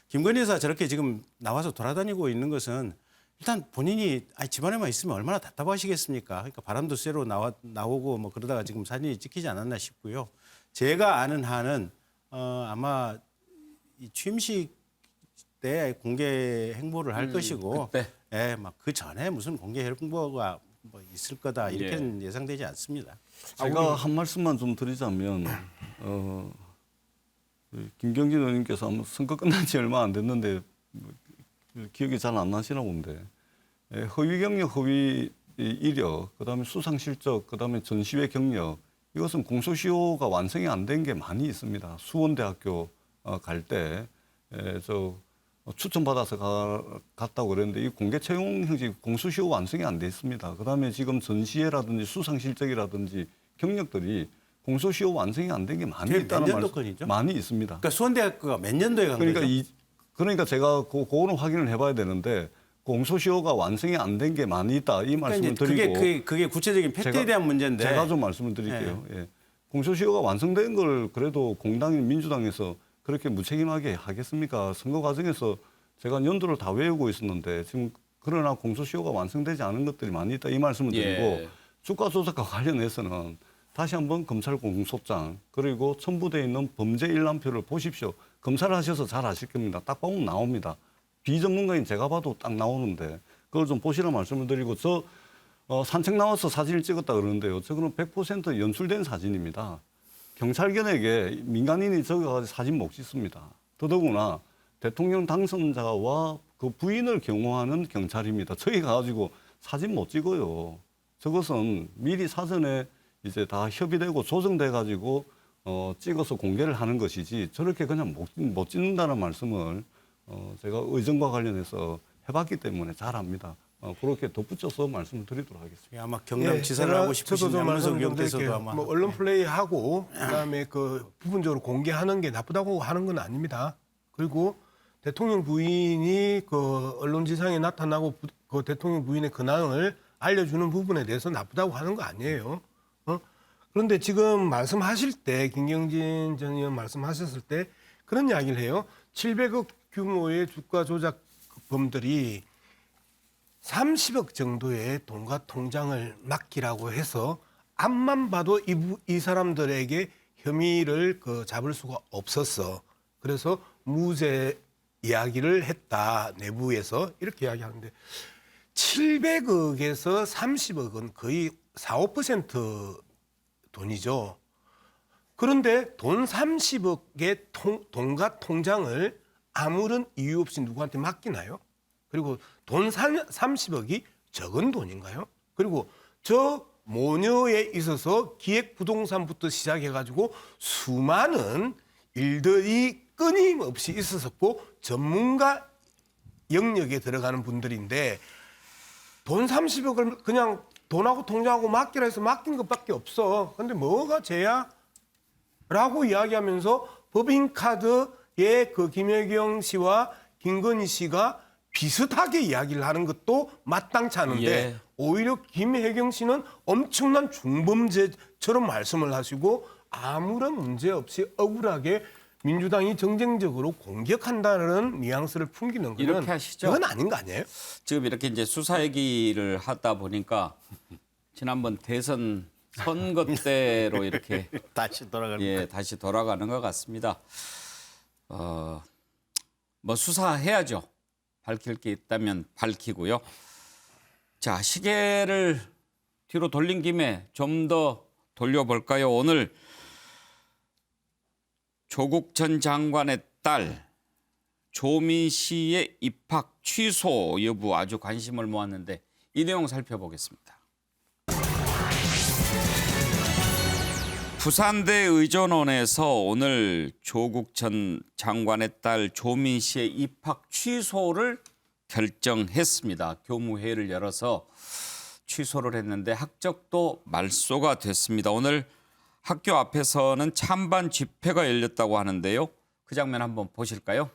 김건희 여사 저렇게 지금 나와서 돌아다니고 있는 것은 일단 본인이 집안에만 있으면 얼마나 답답하시겠습니까? 그러니까 바람도 쐬러 나오고 뭐 그러다가 지금 사진이 찍히지 않았나 싶고요. 제가 아는 한은 아마 이 취임식 때 공개 행보를 할 것이고 예, 막 그 전에 무슨 공개 행보가 뭐 있을 거다 이렇게는 예상되지 않습니다. 제가 한 말씀만 좀 드리자면 김경진 의원님께서 아마 선거 끝난 지 얼마 안 됐는데 기억이 잘 안 나시나 본데 허위 경력, 허위 이력, 그다음에 수상 실적, 그다음에 전시회 경력 이것은 공소시효가 완성이 안 된 게 많이 있습니다. 수원대학교 갈 때 추천받아서 갔다고 그랬는데 이 공개 채용 형식 공소시효 완성이 안 돼 있습니다. 그다음에 지금 전시회라든지 수상 실적이라든지 경력들이 공소시효 완성이 안 된 게 많이 있다는 년도권이죠? 많이 있습니다. 그러니까 수원대학교가 몇 년도에 간 그러니까 거죠? 그러니까 제가 그거는 확인을 해봐야 되는데 공소시효가 완성이 안 된 게 많이 있다 이 말씀을 드리고 그게 구체적인 팩트에 대한 문제인데 제가 좀 말씀을 드릴게요. 예. 공소시효가 완성된 걸 그래도 공당인 민주당에서 그렇게 무책임하게 하겠습니까? 선거 과정에서 제가 연도를 다 외우고 있었는데 지금 그러나 공소시효가 완성되지 않은 것들이 많이 있다 이 말씀을 드리고 주가 조작과 관련해서는 다시 한번 검찰 공소장 그리고 첨부되어 있는 범죄 일람표를 보십시오. 검사를 하셔서 잘 아실 겁니다. 딱 보면 나옵니다. 비전문가인 제가 봐도 딱 나오는데 그걸 좀 보시라 말씀을 드리고 산책 나와서 사진을 찍었다 그러는데요. 저거는 100% 연출된 사진입니다. 경찰견에게 민간인이 저기 가서 사진 못 찍습니다. 더더구나 대통령 당선자와 그 부인을 경호하는 경찰입니다. 저기 가가지고 사진 못 찍어요. 저것은 미리 사전에 이제 다 협의되고 조정돼가지고 찍어서 공개를 하는 것이지 저렇게 그냥 못 찍는다는 말씀을 제가 의정과 관련해서 해봤기 때문에 잘 압니다. 그렇게 덧붙여서 말씀을 드리도록 하겠습니다. 아마 경남지사를 하고 싶으신 양문석 의원께서도 아마 뭐 언론 플레이하고 그다음에 그 부분적으로 공개하는 게 나쁘다고 하는 건 아닙니다. 그리고 대통령 부인이 그 언론지상에 나타나고 그 대통령 부인의 근황을 알려주는 부분에 대해서 나쁘다고 하는 거 아니에요. 그런데 지금 말씀하실 때 김경진 전 의원 말씀하셨을 때 그런 이야기를 해요. 700억 규모의 주가 조작범들이 30억 정도의 돈과 통장을 맡기라고 해서 앞만 봐도 이 사람들에게 혐의를 잡을 수가 없었어. 그래서 무죄 이야기를 했다. 내부에서 이렇게 이야기하는데 700억에서 30억은 거의 4, 5% 돈이죠. 그런데 돈 30억의 돈과 통장을 아무런 이유 없이 누구한테 맡기나요? 그리고 돈 30억이 적은 돈인가요? 그리고 저 모녀에 있어서 기획부동산부터 시작해가지고 수많은 일들이 끊임없이 있었고 전문가 영역에 들어가는 분들인데 돈 30억을 그냥 돈하고 통장하고 맡기라 해서 맡긴 것밖에 없어. 근데 뭐가 죄야? 라고 이야기하면서 법인카드의 그 김혜경 씨와 김건희 씨가 비슷하게 이야기를 하는 것도 마땅치 않은데 예. 오히려 김혜경 씨는 엄청난 중범죄처럼 말씀을 하시고 아무런 문제 없이 억울하게 민주당이 정쟁적으로 공격한다는 뉘앙스를 풍기는 거는 이렇게 하시죠. 그건 아닌 거 아니에요? 지금 이렇게 이제 수사 얘기를 하다 보니까 지난번 대선 선거 때로 이렇게 다시 돌아가는 예, 다시 돌아가는 것 같습니다. 뭐 수사해야죠. 밝힐 게 있다면 밝히고요. 자, 시계를 뒤로 돌린 김에 좀 더 돌려볼까요? 오늘 조국 전 장관의 딸 조민 씨의 입학 취소 여부 아주 관심을 모았는데 이 내용 살펴보겠습니다. 부산대 의전원에서 오늘 조국 전 장관의 딸 조민 씨의 입학 취소를 결정했습니다. 교무회의를 열어서 취소를 했는데 학적도 말소가 됐습니다. 오늘 학교 앞에서는 찬반 집회가 열렸다고 하는데요. 그 장면 한번 보실까요?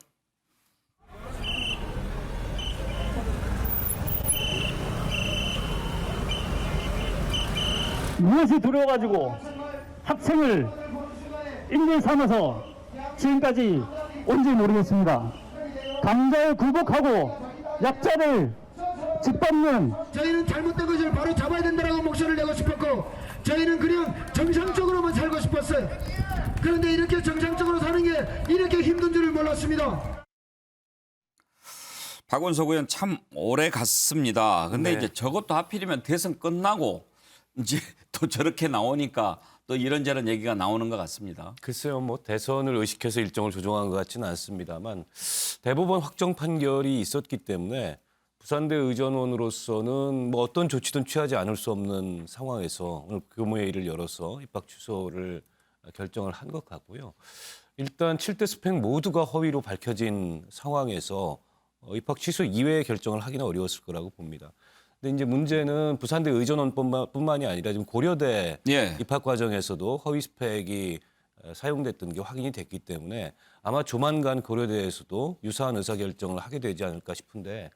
무엇이 두려워가지고 학생을 인질 삼아서 지금까지 온지 모르겠습니다. 강자를 굴복하고 약자를 짓밟는 저희는 잘못된 것을 바로 잡아야 된다고 목소리를 내고 싶었고 저희는 그냥 정상적으로만 살고 싶었어요. 그런데 이렇게 정상적으로 사는 게 이렇게 힘든 줄을 몰랐습니다. 박원석 의원 참 오래 갔습니다. 근데 네. 이제 저것도 하필이면 대선 끝나고 이제 또 저렇게 나오니까 또 이런저런 얘기가 나오는 것 같습니다. 글쎄요, 뭐 대선을 의식해서 일정을 조정한 것 같지는 않습니다만 대법원 확정 판결이 있었기 때문에 부산대 의전원으로서는 뭐 어떤 조치든 취하지 않을 수 없는 상황에서 오늘 교무회의를 열어서 입학 취소를 결정을 한 것 같고요. 일단 7대 스펙 모두가 허위로 밝혀진 상황에서 입학 취소 이외의 결정을 하기는 어려웠을 거라고 봅니다. 근데 이제 문제는 부산대 의전원뿐만이 아니라 지금 고려대 예. 입학 과정에서도 허위 스펙이 사용됐던 게 확인이 됐기 때문에 아마 조만간 고려대에서도 유사한 의사결정을 하게 되지 않을까 싶은데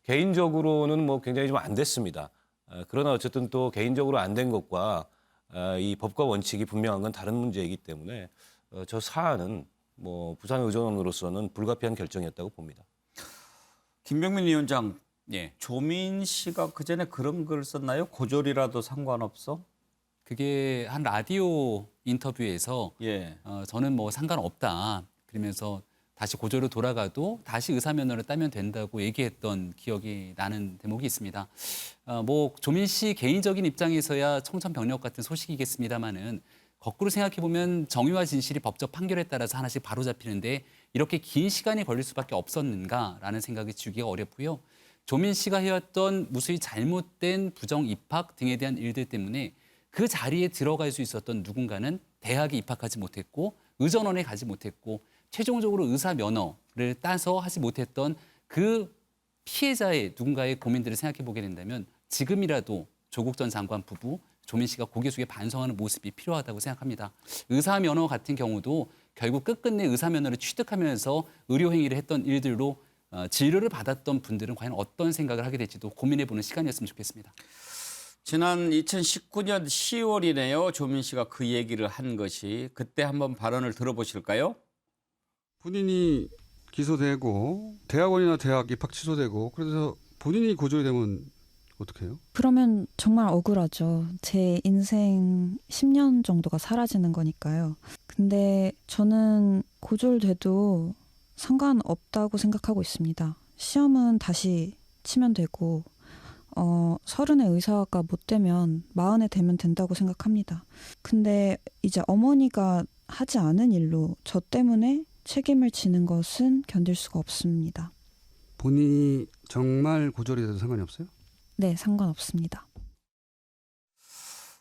개인적으로는 뭐 굉장히 좀 안 됐습니다. 그러나 어쨌든 또 개인적으로 안 된 것과 이 법과 원칙이 분명한 건 다른 문제이기 때문에 저 사안은 뭐 부산 의전원으로서는 불가피한 결정이었다고 봅니다. 김병민 위원장, 예. 조민 씨가 그전에 그런 글 썼나요? 고졸이라도 상관없어? 그게 한 라디오 인터뷰에서 예. 저는 뭐 상관없다. 그러면서 다시 고졸로 돌아가도 다시 의사면허를 따면 된다고 얘기했던 기억이 나는 대목이 있습니다. 뭐 조민 씨 개인적인 입장에서야 청천벽력 같은 소식이겠습니다만은 거꾸로 생각해 보면 정의와 진실이 법적 판결에 따라서 하나씩 바로잡히는데 이렇게 긴 시간이 걸릴 수밖에 없었는가라는 생각이 주기가 어렵고요. 조민 씨가 해왔던 무수히 잘못된 부정 입학 등에 대한 일들 때문에 그 자리에 들어갈 수 있었던 누군가는 대학에 입학하지 못했고 의전원에 가지 못했고 최종적으로 의사 면허를 따서 하지 못했던 그 피해자의 누군가의 고민들을 생각해 보게 된다면 지금이라도 조국 전 장관 부부 조민 씨가 고개 숙여 반성하는 모습이 필요하다고 생각합니다. 의사 면허 같은 경우도 결국 끝끝내 의사 면허를 취득하면서 의료 행위를 했던 일들로 진료를 받았던 분들은 과연 어떤 생각을 하게 될지도 고민해보는 시간이었으면 좋겠습니다. 지난 2019년 10월이네요. 조민 씨가 그 얘기를 한 것이. 그때 한번 발언을 들어보실까요? 본인이 기소되고 대학원이나 대학 입학 취소되고 그래서 본인이 고졸이 되면 어떻게 해요? 그러면 정말 억울하죠. 제 인생 10년 정도가 사라지는 거니까요. 근데 저는 고졸돼도 상관없다고 생각하고 있습니다. 시험은 다시 치면 되고 30에 의사가 못 되면 40에 되면 된다고 생각합니다. 근데 이제 어머니가 하지 않은 일로 저 때문에 책임을 지는 것은 견딜 수가 없습니다. 본인이 정말 고졸이 돼도 상관이 없어요? 네, 상관없습니다.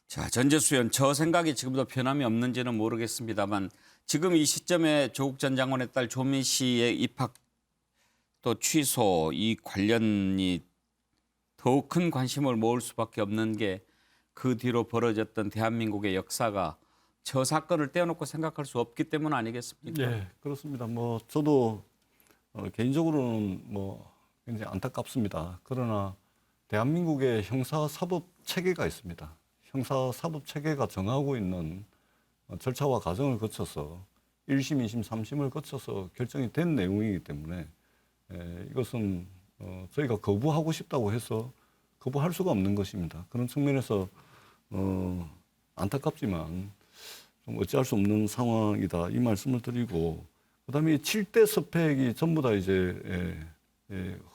자, 전재수연, 저 생각이 지금도 변함이 없는지는 모르겠습니다만 지금 이 시점에 조국 전 장관의 딸 조민 씨의 입학 또 취소 이 관련이 더욱 큰 관심을 모을 수밖에 없는 게 그 뒤로 벌어졌던 대한민국의 역사가 저 사건을 떼어놓고 생각할 수 없기 때문 아니겠습니까? 네, 그렇습니다. 뭐 저도 개인적으로는 뭐 굉장히 안타깝습니다. 그러나 대한민국의 형사사법 체계가 있습니다. 형사사법 체계가 정하고 있는 절차와 과정을 거쳐서 1심, 2심, 3심을 거쳐서 결정이 된 내용이기 때문에 이것은 저희가 거부하고 싶다고 해서 거부할 수가 없는 것입니다. 그런 측면에서 안타깝지만 좀 어찌할 수 없는 상황이다 이 말씀을 드리고 그다음에 7대 스펙이 전부 다 이제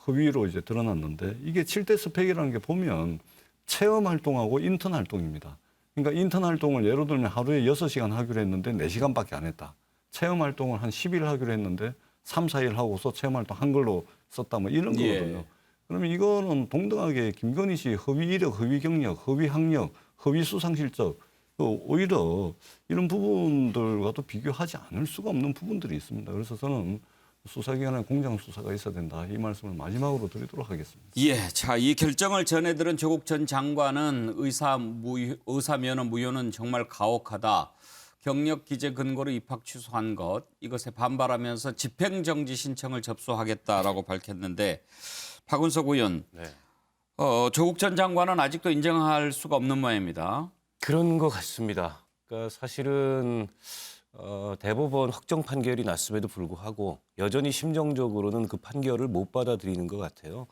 허위로 이제 드러났는데 이게 7대 스펙이라는 게 보면 체험 활동하고 인턴 활동입니다. 그러니까 인턴 활동을 예를 들면 하루에 6시간 하기로 했는데 4시간밖에 안 했다. 체험 활동을 한 10일 하기로 했는데 3, 4일 하고서 체험 활동 한글로 썼다 뭐 이런 거거든요. 그러면 이거는 동등하게 김건희 씨 허위 이력, 허위 경력, 허위 학력, 허위 수상 실적 오히려 이런 부분들과도 비교하지 않을 수가 없는 부분들이 있습니다. 그래서 저는 수사기관의 공정 수사가 있어야 된다. 이 말씀을 마지막으로 드리도록 하겠습니다. 예, 자, 이 결정을 전해들은 조국 전 장관은 의사면허 무효는 정말 가혹하다. 경력 기재 근거로 입학 취소한 것, 이것에 반발하면서 집행정지 신청을 접수하겠다라고 밝혔는데 박은석 의원, 조국 전 장관은 아직도 인정할 수가 없는 모양입니다. 그런 것 같습니다. 그러니까 사실은 대법원 확정 판결이 났음에도 불구하고 여전히 심정적으로는 그 판결을 못 받아들이는 것 같아요.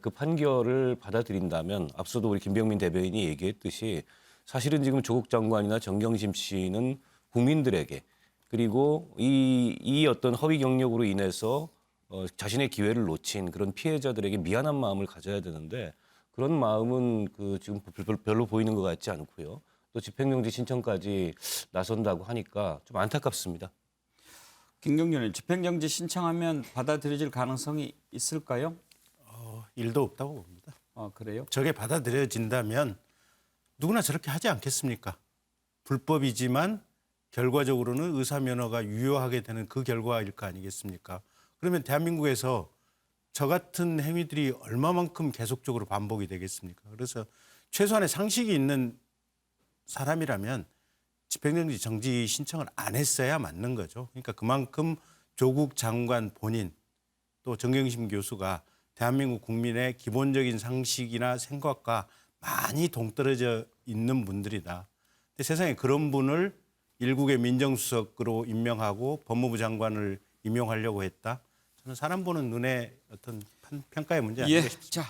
그 판결을 받아들인다면 앞서도 우리 김병민 대변인이 얘기했듯이 사실은 지금 조국 장관이나 정경심 씨는 국민들에게 그리고 이 어떤 허위 경력으로 인해서 자신의 기회를 놓친 그런 피해자들에게 미안한 마음을 가져야 되는데 그런 마음은 지금 별로 보이는 것 같지 않고요. 또 집행정지 신청까지 나선다고 하니까 좀 안타깝습니다. 김경준은 집행정지 신청하면 받아들여질 가능성이 있을까요? 일도 없다고 봅니다. 그래요? 저게 받아들여진다면 누구나 저렇게 하지 않겠습니까? 불법이지만 결과적으로는 의사면허가 유효하게 되는 그 결과일 거 아니겠습니까? 그러면 대한민국에서 저 같은 행위들이 얼마만큼 계속적으로 반복이 되겠습니까? 그래서 최소한의 상식이 있는 사람이라면 집행정지 정지 신청을 안 했어야 맞는 거죠. 그러니까 그만큼 조국 장관 본인 또 정경심 교수가 대한민국 국민의 기본적인 상식이나 생각과 많이 동떨어져 있는 분들이다. 근데 세상에 그런 분을 일국의 민정수석으로 임명하고 법무부 장관을 임용하려고 했다. 저는 사람 보는 눈의 어떤 평가의 문제 아닌가 싶습니다. 자.